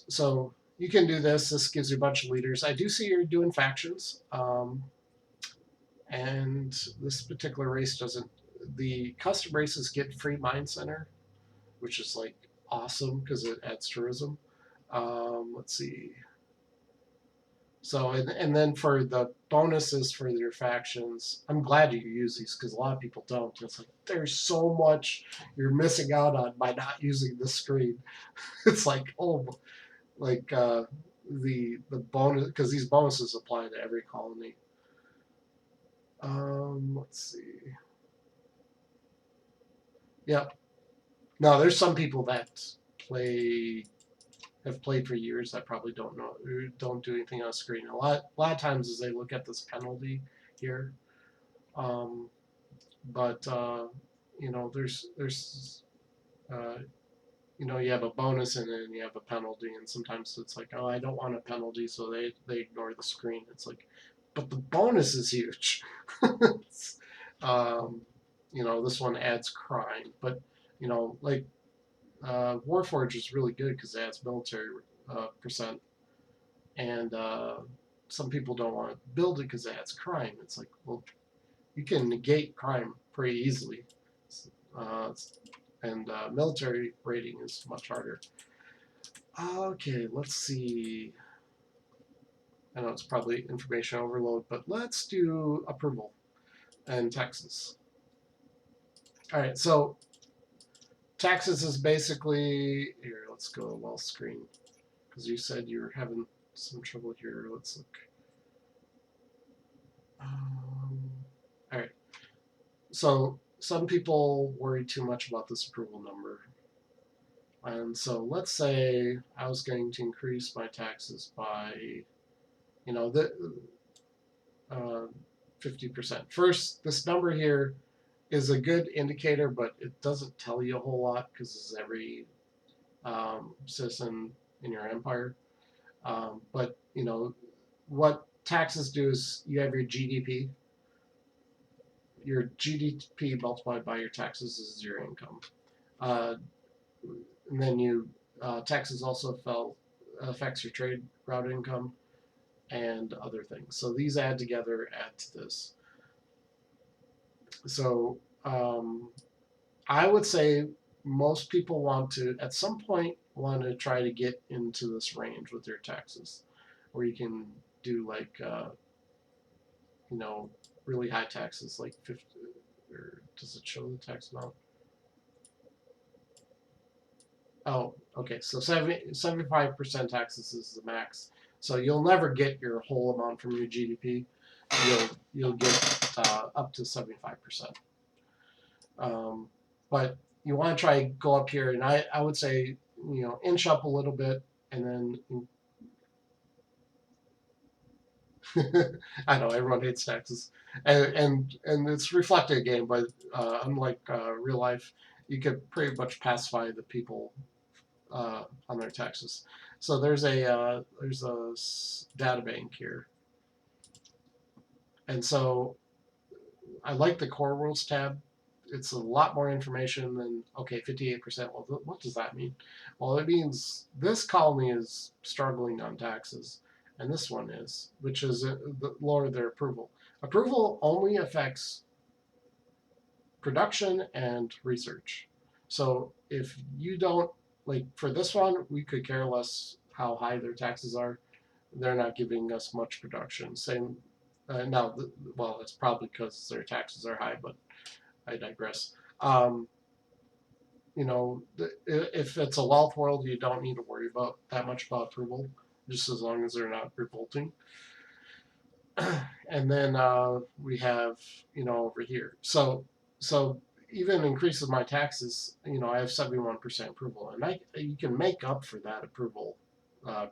[SPEAKER 1] So you can do this. This gives you a bunch of leaders. I do see you're doing factions, and this particular race doesn't. The custom races get free mine center, which is like awesome because it adds tourism. Let's see. So and then for the bonuses for your factions, I'm glad you use these because a lot of people don't. It's like there's so much you're missing out on by not using the screen. It's like, oh, like the bonus, because these bonuses apply to every colony. Let's see. Yep. No, there's some people that have played for years that probably don't do anything on screen. A lot of times as they look at this penalty here, but there's you have a bonus in it and you have a penalty, and sometimes it's like, oh, I don't want a penalty, so they ignore the screen. It's like, but the bonus is huge. This one adds crime, but like Warforge is really good because it adds military percent, and some people don't want to build it because it adds crime. It's like, well, you can negate crime pretty easily. And military rating is much harder. Okay, let's see. I know it's probably information overload, but let's do approval and taxes. All right, so taxes is basically, here, let's go wealth screen, because you said you were having some trouble here. Let's look. All right. So some people worry too much about this approval number. And so let's say I was going to increase my taxes by, you know, the 50%. First, this number here is a good indicator, but it doesn't tell you a whole lot because it's every citizen in your empire. But you know what taxes do is you have your GDP multiplied by your taxes is your income, uh, and then you taxes also affects your trade route income and other things. So these add together add to this. So I would say most people want to, at some point, want to try to get into this range with their taxes, where you can do like, you know, really high taxes, like 50, or does it show the tax amount? Oh, okay, so 75% taxes is the max. So you'll never get your whole amount from your GDP. You'll get up to 75%. Um, but you want to try go up here, and I would say inch up a little bit, and then I know everyone hates taxes, and it's reflected again. But unlike real life, you could pretty much pacify the people on their taxes. So there's a data bank here, and so I like the core rules tab. It's a lot more information than, okay, 58%. Well, what does that mean? Well, it means this colony is struggling on taxes, and this one is, which is lower their approval. Approval only affects production and research. So if you don't, like for this one, we could care less how high their taxes are. They're not giving us much production. Same, now, well, it's probably because their taxes are high, but I digress. Um, if it's a wealth world, you don't need to worry about that much about approval, just as long as they're not revolting. And then we have, over here. So even increases my taxes. I have 71% approval, and you can make up for that approval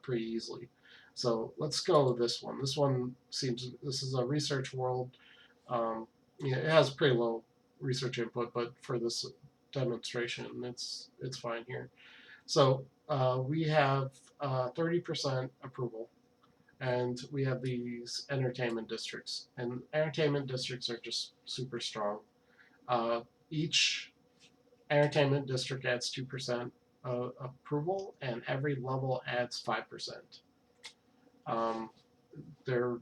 [SPEAKER 1] pretty easily. So let's go with this one. This is a research world. It has pretty low research input, but for this demonstration, it's fine here. So we have 30% approval, and we have these entertainment districts, and entertainment districts are just super strong. Each entertainment district adds 2% approval, and every level adds 5%. Um, they're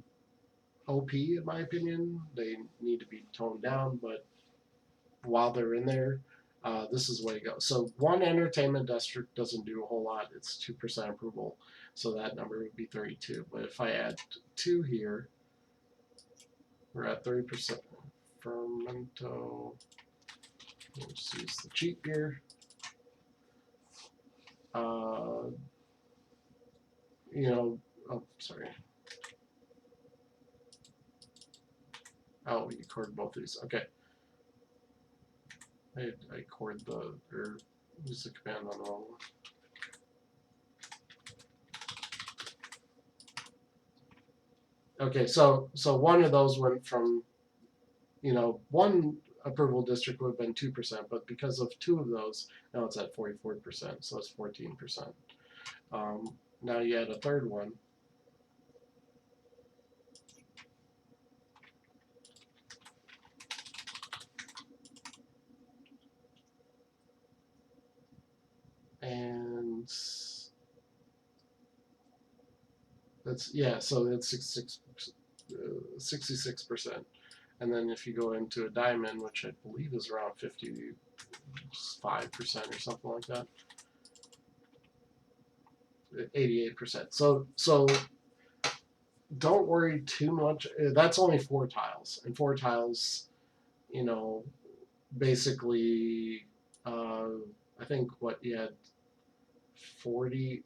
[SPEAKER 1] OP in my opinion. They need to be toned down, but while they're in there, this is the way to go. So one entertainment district doesn't do a whole lot. It's 2% approval, so that number would be 32. But if I add 2 here, we're at 30%. Fermento. Let's use the cheat here. Uh, oh, sorry. Oh, you chord both these. Okay. I chord or use the command on the wrong one. Okay, so one of those went from, one approval district would have been 2%, but because of 2 of those, now it's at 44%, so it's 14%. Now you add a third one. And so it's 66%. And then if you go into a diamond, which I believe is around 55% or something like that, 88%. So don't worry too much. That's only 4 tiles, and 4 tiles, basically, I think what you had 40.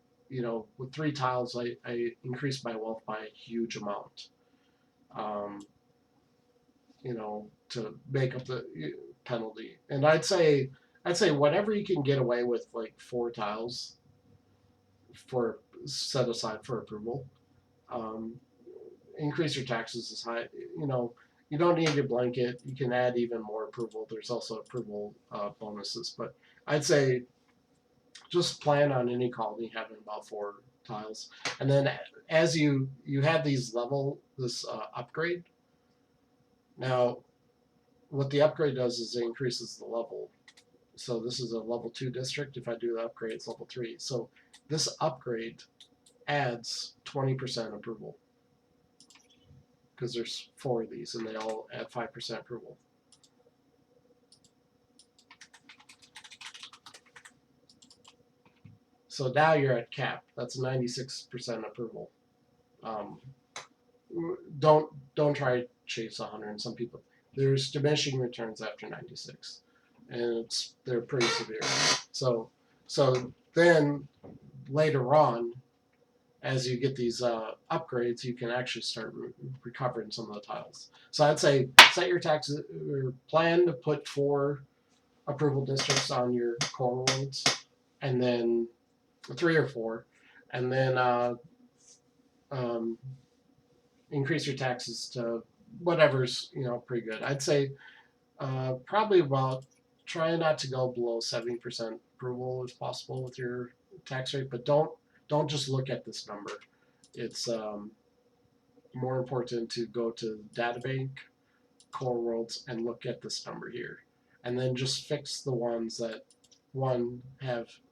[SPEAKER 1] With 3 tiles, I increased my wealth by a huge amount. to make up the penalty. And I'd say whatever you can get away with, like 4 tiles for set aside for approval. Um, Increase your taxes as high. You don't need a blanket. You can add even more approval. There's also approval bonuses, but I'd say just plan on any colony having about 4 tiles, and then as you have this upgrade. Now, what the upgrade does is it increases the level. So this is a level 2 district. If I do the upgrade, it's level 3. So this upgrade adds 20% approval because there's 4 of these, and they all add 5% approval. So now you're at cap. That's 96% approval. Don't try to chase 100. And some people, there's diminishing returns after 96, and they're pretty severe. So then later on, as you get these upgrades, you can actually start recovering some of the tiles. So I'd say set your taxes or plan to put 4 approval districts on your core roads, and then 3 or 4, and then increase your taxes to whatever's pretty good. I'd say probably about try not to go below 70% approval if possible with your tax rate, but don't just look at this number. It's more important to go to Databank, Core Worlds, and look at this number here, and then just fix the ones that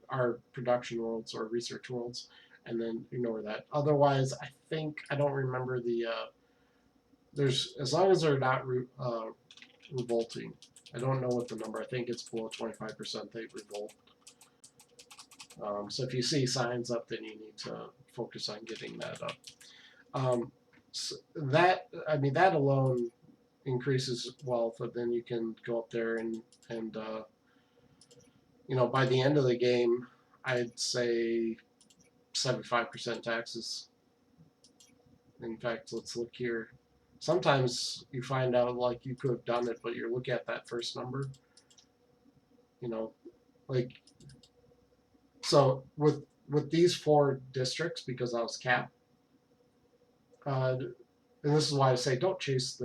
[SPEAKER 1] are production worlds or research worlds, and then ignore that. Otherwise, I don't remember there's, as long as they're not revolting. I don't know what the number. I think it's below 25% they revolt. So if you see signs up, then you need to focus on getting that up. So that alone increases wealth, but then you can go up there and by the end of the game, I'd say 75% taxes. In fact, let's look here. Sometimes you find out like you could have done it, but you're looking at that first number. So with these 4 districts, because I was capped, and this is why I say don't chase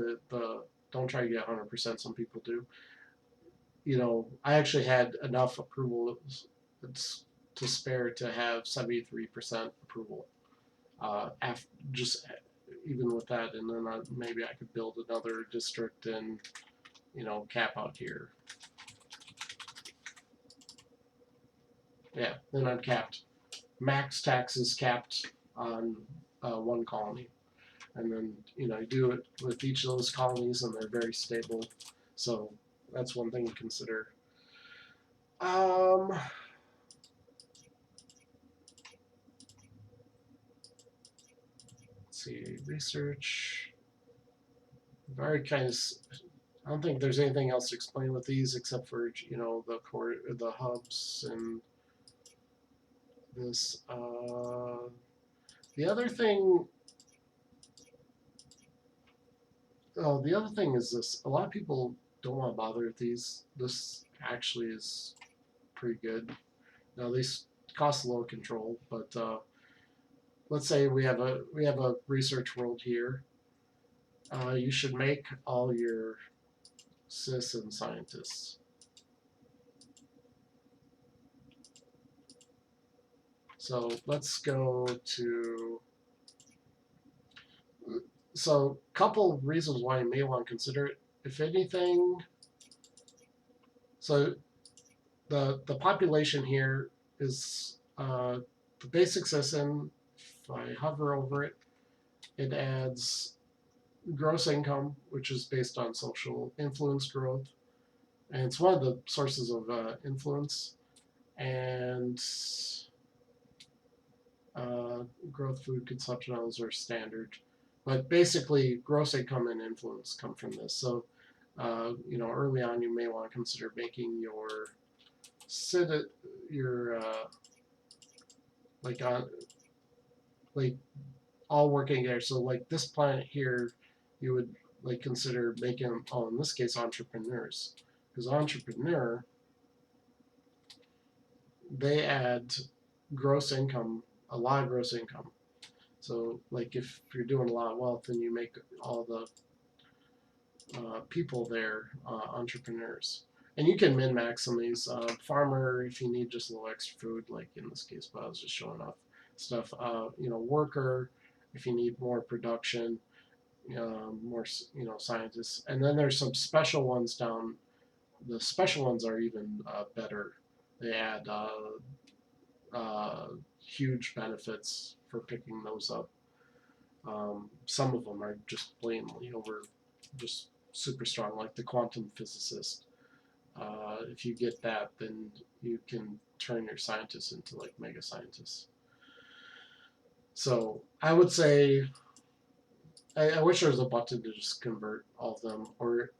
[SPEAKER 1] don't try to get 100%. Some people do. I actually had enough approval to spare to have 73% approval. Just even with that, and then maybe I could build another district and cap out here. Yeah, then I'm capped. Max taxes capped on 1 colony, and then you do it with each of those colonies, and they're very stable. So that's one thing to consider. Let's see, research. I've already kind of. I don't think there's anything else to explain with these except for the hubs and this. The other thing. Oh, the other thing is this. A lot of people don't want to bother with these. This actually is pretty good. Now these cost low control, but let's say we have a research world here. You should make all your citizen scientists. So let's go to. So a couple reasons why you may want to consider it. If anything, so the population here is the basic citizen. If I hover over it, it adds gross income, which is based on social influence growth, and it's one of the sources of influence, and growth food consumption levels are standard. But basically, gross income and influence come from this. So, early on, you may want to consider making your like all working together. So, like this planet here, you would like consider making, oh, in this case, entrepreneurs, because entrepreneur, they add gross income, a lot of gross income. So like if you're doing a lot of wealth, then you make all the people there entrepreneurs. And you can min max some of these. Farmer, if you need just a little extra food, like in this case, but I was just showing off stuff. Worker, if you need more production, more scientists. And then there's some special ones down. The special ones are even better. They add huge benefits for picking those up. Some of them are just blatantly over, just super strong, like the quantum physicist. If you get that, then you can turn your scientists into like mega scientists. So I would say I wish there was a button to just convert all of them, or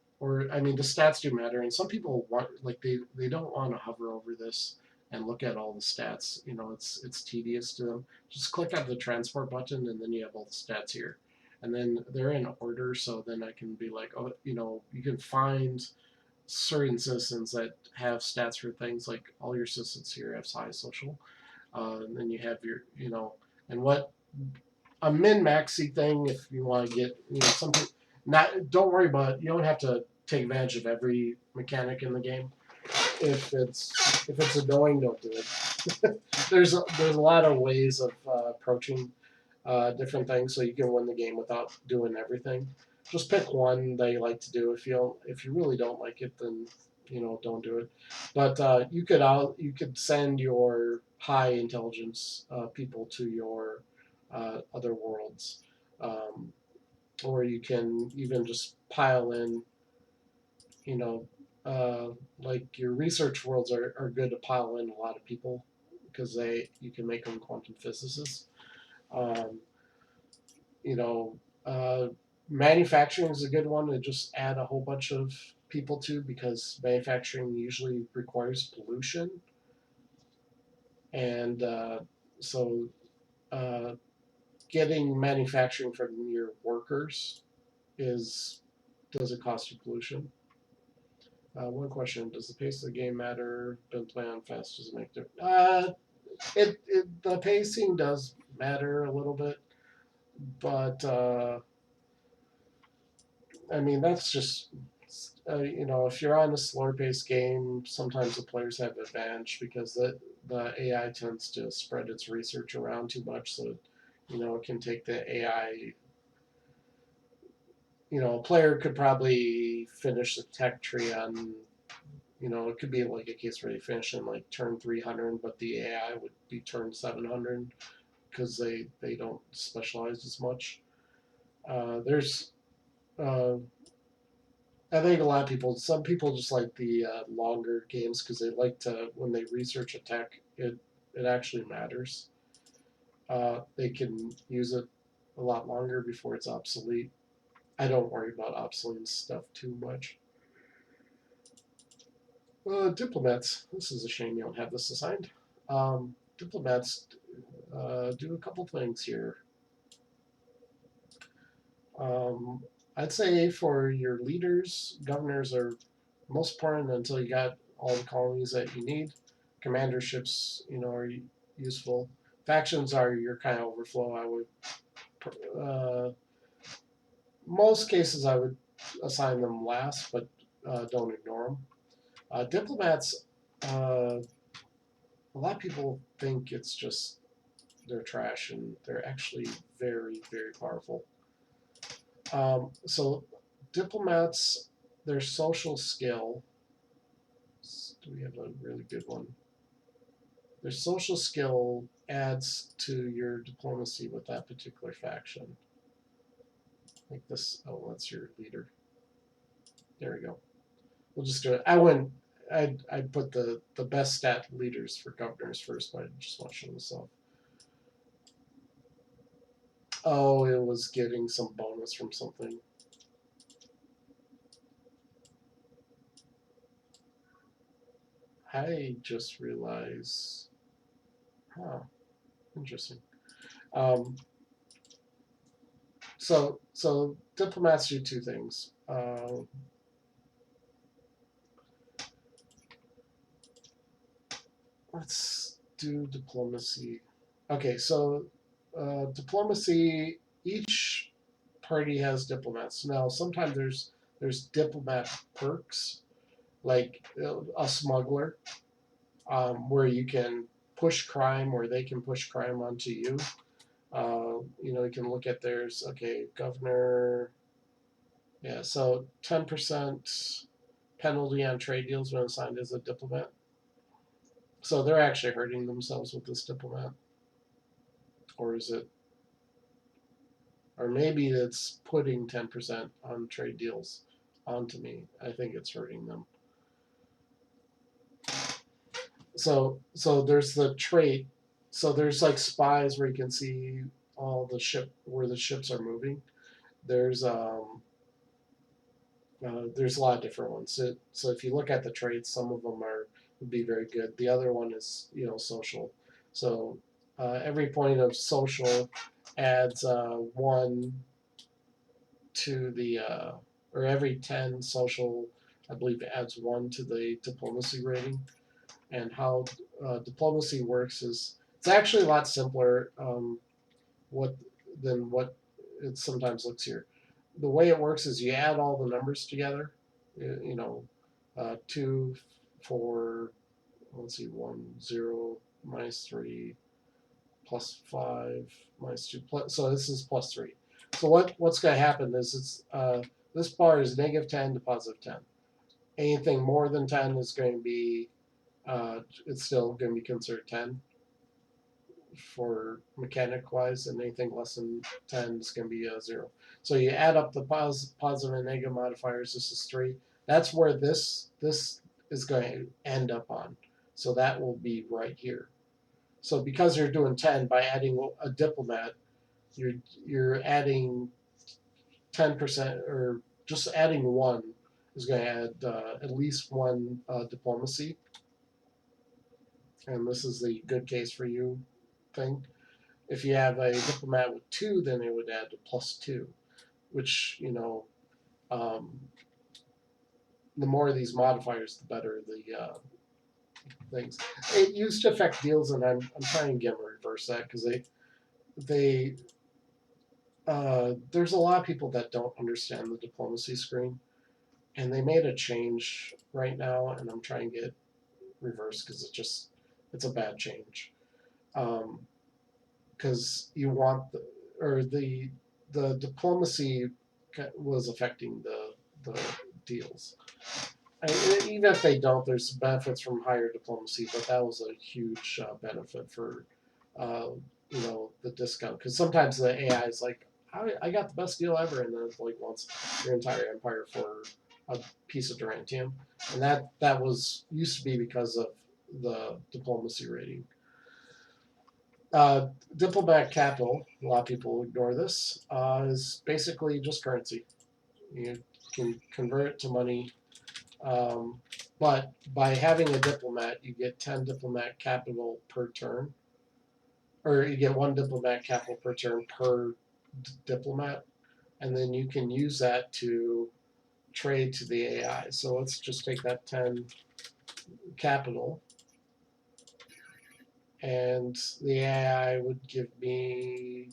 [SPEAKER 1] I mean the stats do matter, and some people want like they don't want to hover over this and look at all the stats. It's tedious to them. Just click on the transport button, and then you have all the stats here, and then they're in order. So then I can be like, oh, you can find certain citizens that have stats for things like all your citizens here have high social, and then you have your and what a min maxy thing if you want to get something. Not don't worry about it. You don't have to take advantage of every mechanic in the game. If it's annoying, don't do it. there's a lot of ways of approaching different things, so you can win the game without doing everything. Just pick one that you like to do. If you really don't like it, then don't do it. But you could send your high intelligence people to your other worlds, um, or you can even just pile in. You know, like your research worlds are good to pile in a lot of people because you can make them quantum physicists. Um, you know, uh, Manufacturing is a good one to just add a whole bunch of people to because manufacturing usually requires pollution, and so uh, getting manufacturing from your workers is does it cost you pollution? One question: does the pace of the game matter? Been playing fast does it make difference? The pacing does matter a little bit, but I mean, that's just if you're on a slower paced game, sometimes the players have advantage because the AI tends to spread its research around too much, so it can take the AI. A player could probably finish the tech tree on. It could be like a case where they finish in like turn 300, but the AI would be turn 700 because they don't specialize as much. There's uh, I think a lot of people, some people just like the longer games because they like to, when they research a tech, it actually matters. They can use it a lot longer before it's obsolete. I don't worry about obsolete stuff too much. Diplomats. This is a shame you don't have this assigned. Diplomats do a couple things here. Um, I'd say for your leaders, governors are most important until you got all the colonies that you need. Commanderships, are useful. Factions are your kind of overflow. Most cases I would assign them last, but don't ignore them. Diplomats, a lot of people think it's just they're trash, and they're actually very, very powerful. So diplomats, their social skill. Do we have a really good one? Their social skill adds to your diplomacy with that particular faction. Like this. Oh, that's your leader. There we go. We'll just do it. I'd put the best stat leaders for governors first, but I just want to show this off. Oh, it was getting some bonus from something. I just realized. Huh. Interesting. Um, So diplomats do two things. Let's do diplomacy. Okay, so diplomacy. Each party has diplomats. Now, sometimes there's diplomat perks, like a smuggler, where you can push crime, or they can push crime onto you. You can look at theirs. Okay, governor. Yeah, so 10% penalty on trade deals when assigned as a diplomat. So they're actually hurting themselves with this diplomat, or is it? Or maybe it's putting 10% on trade deals onto me. I think it's hurting them. So there's the trait. So there's like spies where you can see all the ship where the ships are moving. There's there's a lot of different ones. So if you look at the traits, some of them would be very good. The other one is social. So every point of social adds one to the or every 10 social, I believe, adds one to the diplomacy rating. And how diplomacy works is it's actually a lot simpler what than what it sometimes looks here. The way it works is you add all the numbers together. You know, 2, 4, let's see, 1, 0, -3, +5, -2. So this is +3. So what's going to happen is this bar is -10 to +10. Anything more than 10 is going to be it's still going to be considered 10 for mechanic wise, and anything less than 10 is going to be 0. So you add up the positive and negative modifiers. This is 3. That's where this is going to end up on. So that will be right here. So because you're doing 10 by adding a diplomat, you're adding 10%, or just adding one is going to add at least one diplomacy. And this is the good case for you thing. If you have a diplomat with 2, then it would add a +2, which um, the more of these modifiers, the better the things. It used to affect deals, and I'm trying to get them to reverse that because they there's a lot of people that don't understand the diplomacy screen, and they made a change right now, and I'm trying to get reversed because it's a bad change. Because you want the diplomacy was affecting the deals. Even if they don't, there's benefits from higher diplomacy, but that was a huge benefit for uh, the discount. Because sometimes the AI is like, I got the best deal ever, and then it like wants your entire empire for a piece of Durantium, and that was used to be because of the diplomacy rating. Diplomat capital, a lot of people ignore this, is basically just currency. You can convert it to money, but by having a diplomat, you get 10 diplomat capital per turn, or you get 1 diplomat capital per turn per diplomat, and then you can use that to trade to the AI. So let's just take that 10 capital, and the AI would give me,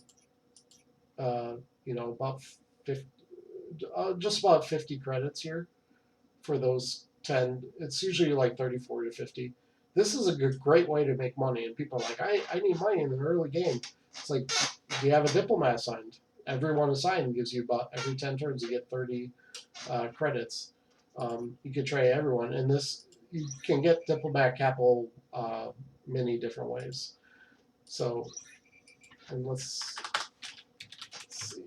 [SPEAKER 1] uh, about 50, just about 50 credits here for those 10. It's usually like 34 to 50. This is a great way to make money, and people are like, I need money in an early game. It's like, do you have a diplomat assigned? Everyone assigned gives you about every 10 turns you get 30 credits. You could trade everyone, and this you can get diplomat capital many different ways. So, and let's see.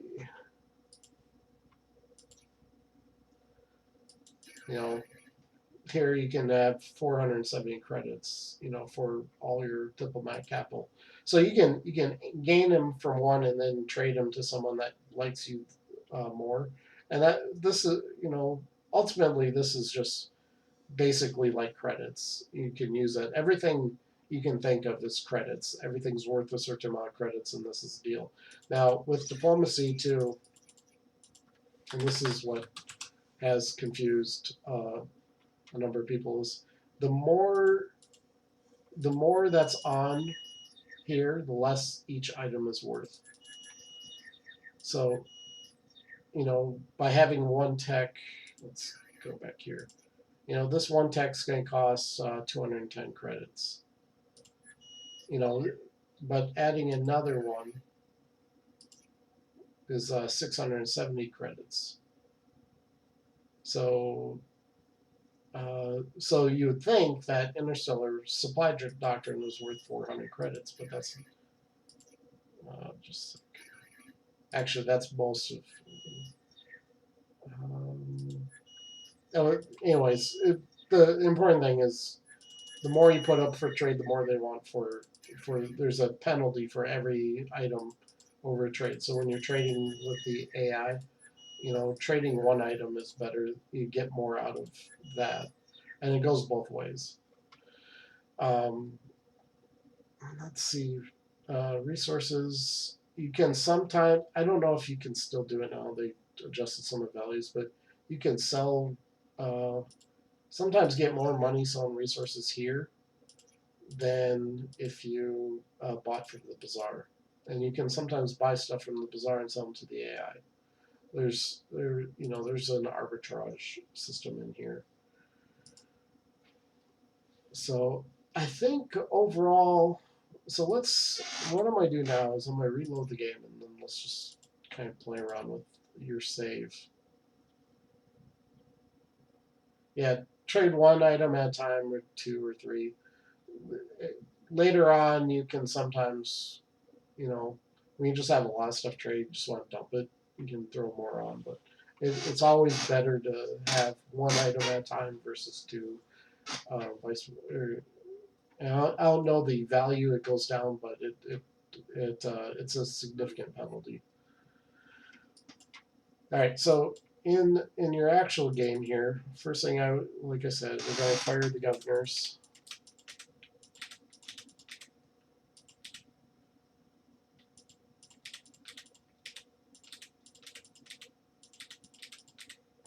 [SPEAKER 1] You know, here you can have 470 credits, for all your diplomat capital. So you can gain them from one and then trade them to someone that likes you more. And this is, ultimately this is just basically like credits. You can use it. Everything you can think of is credits. Everything's worth a certain amount of credits, and this is the deal. Now with diplomacy too. and this is what has confused a number of people, is the more that's on here, the less each item is worth. So, by having one tech, let's go back here. This one tech's going to cost 210 credits. But adding another one is 670 credits. So you would think that Interstellar Supply Doctrine was worth 400 credits, but that's just actually that's most of. Anyways, the important thing is the more you put up for trade, the more they want for. There's a penalty for every item over a trade. So when you're trading with the AI, trading one item is better. You get more out of that, and it goes both ways. Let's see, resources. You can sometimes. I don't know if you can still do it now. They adjusted some of the values, but you can sell. Sometimes get more money selling resources here than if you bought from the bazaar, and you can sometimes buy stuff from the bazaar and sell them to the AI. There's an arbitrage system in here. So I think overall, what I'm going to do now is I'm going to reload the game, and then let's just kind of play around with your save. Yeah, trade one item at a time, or two or three. Later on, you can sometimes, when you just have a lot of stuff trade, you just want to dump it, you can throw more on. But it's always better to have one item at a time versus two. I don't know the value it goes down, but it's a significant penalty. All right, so in your actual game here, first thing like I said, we're going to fire the governors.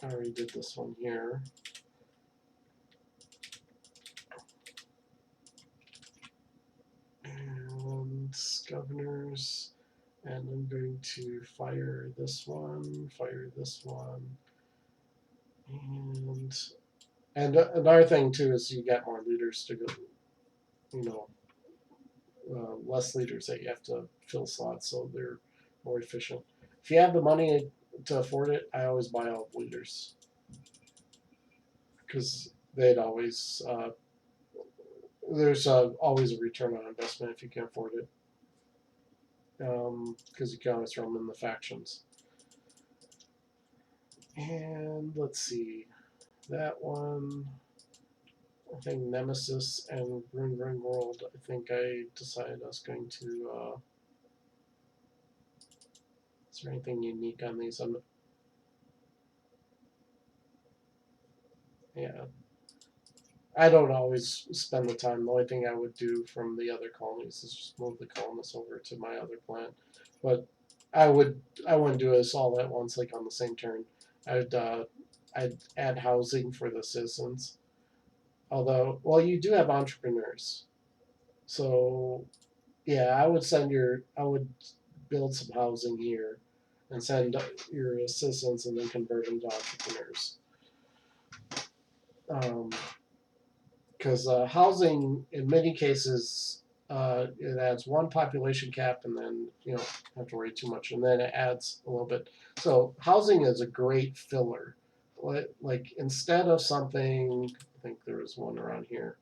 [SPEAKER 1] I already did this one here. And governors, and I'm going to fire this one, and another thing too is you get more leaders to go, less leaders that you have to fill slots, so they're more efficient. If you have the money to afford it, I always buy all leaders because they'd always there's always a return on investment if you can afford it, because you can always throw them in the factions. And let's see, that one. I think Nemesis and Ring World. I think I decided I was going to. Is there anything unique on these? Yeah. I don't always spend the time. The only thing I would do from the other colonies is just move the colonists over to my other plant. But I wouldn't do this all at once, like on the same turn. I'd add housing for the citizens. Although, well, you do have entrepreneurs, so yeah, I would build some housing here, and send your assistants, and then convert them to entrepreneurs. Because housing, in many cases, it adds one population cap, and then you don't have to worry too much, and then it adds a little bit. So housing is a great filler. Like instead of something, I think there was one around here.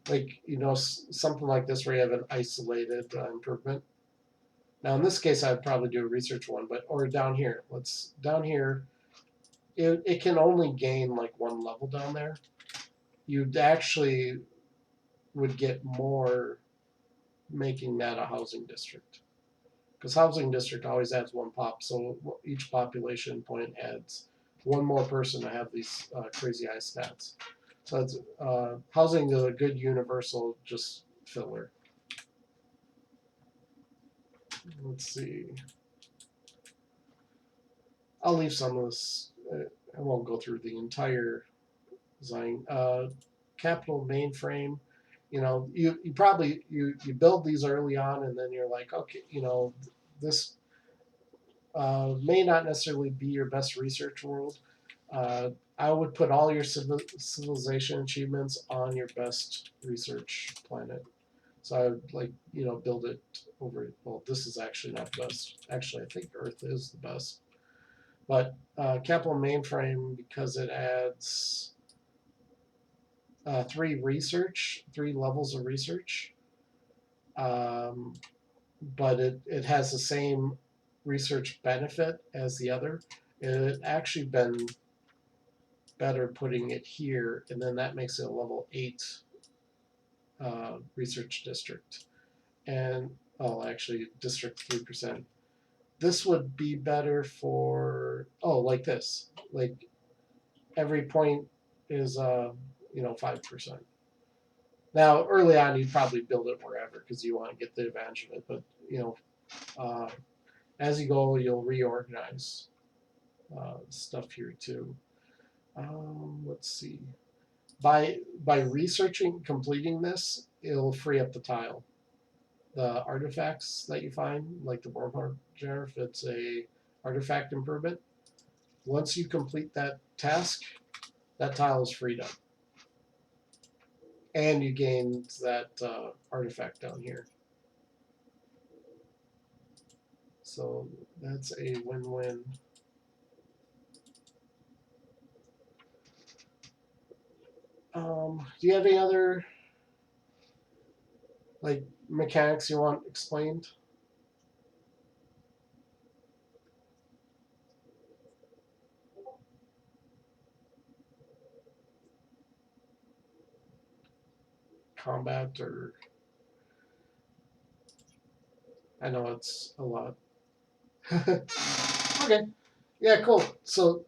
[SPEAKER 1] Like something like this where you have an isolated improvement. Now in this case, I'd probably do a research one, or down here. Down here. It can only gain like one level down there. You'd actually would get more making that a housing district, because housing district always adds one pop, so each population point adds one more person to have these crazy high stats. So it's, housing is a good universal just filler. Let's see. I'll leave some of this. I won't go through the entire design. Capital mainframe. You probably you build these early on, and then you're like, okay, this may not necessarily be your best research world. I would put all your civilization achievements on your best research planet. So I would build it over. Well, this is actually not the best. Actually, I think Earth is the best. But capital mainframe, because it adds three levels of research, um, but it has the same research benefit as the other. It actually been better putting it here, and then that makes it a level 8 research district. And actually, district 3%. This would be better for like this. Like every point is 5%. Now, early on, you'd probably build it wherever because you want to get the advantage of it. But uh, as you go, you'll reorganize stuff here too. Let's see. By researching, completing this, it'll free up the tile. The artifacts that you find, like the wormhole jar, if it's a artifact improvement, once you complete that task, that tile is freed up, and you gain that artifact down here. So that's a win-win. Do you have any other mechanics you want explained? Combat, or I know it's a lot. Okay, yeah, cool. So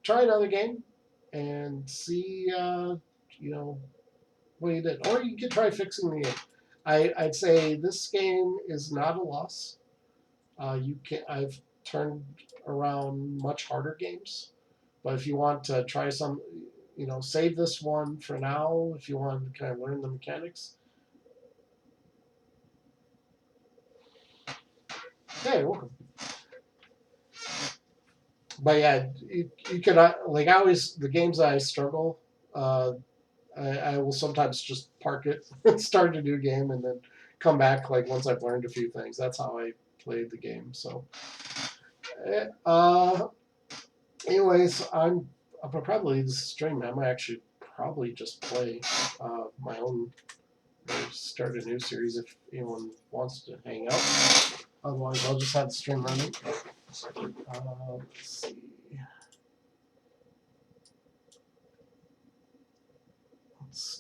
[SPEAKER 1] try another game and see, what you did, or you could try fixing the game. I'd say this game is not a loss. I've turned around much harder games, but if you want to try some, save this one for now. If you want to kind of learn the mechanics, yeah, you're welcome. But yeah, you could I always the games that I struggle. I will sometimes just park it, start a new game, and then come back once I've learned a few things. That's how I played the game. So, uh, anyways, I'm probably this stream. I might actually probably just play my own or start a new series if anyone wants to hang out. Otherwise, I'll just have the stream running. Let's see.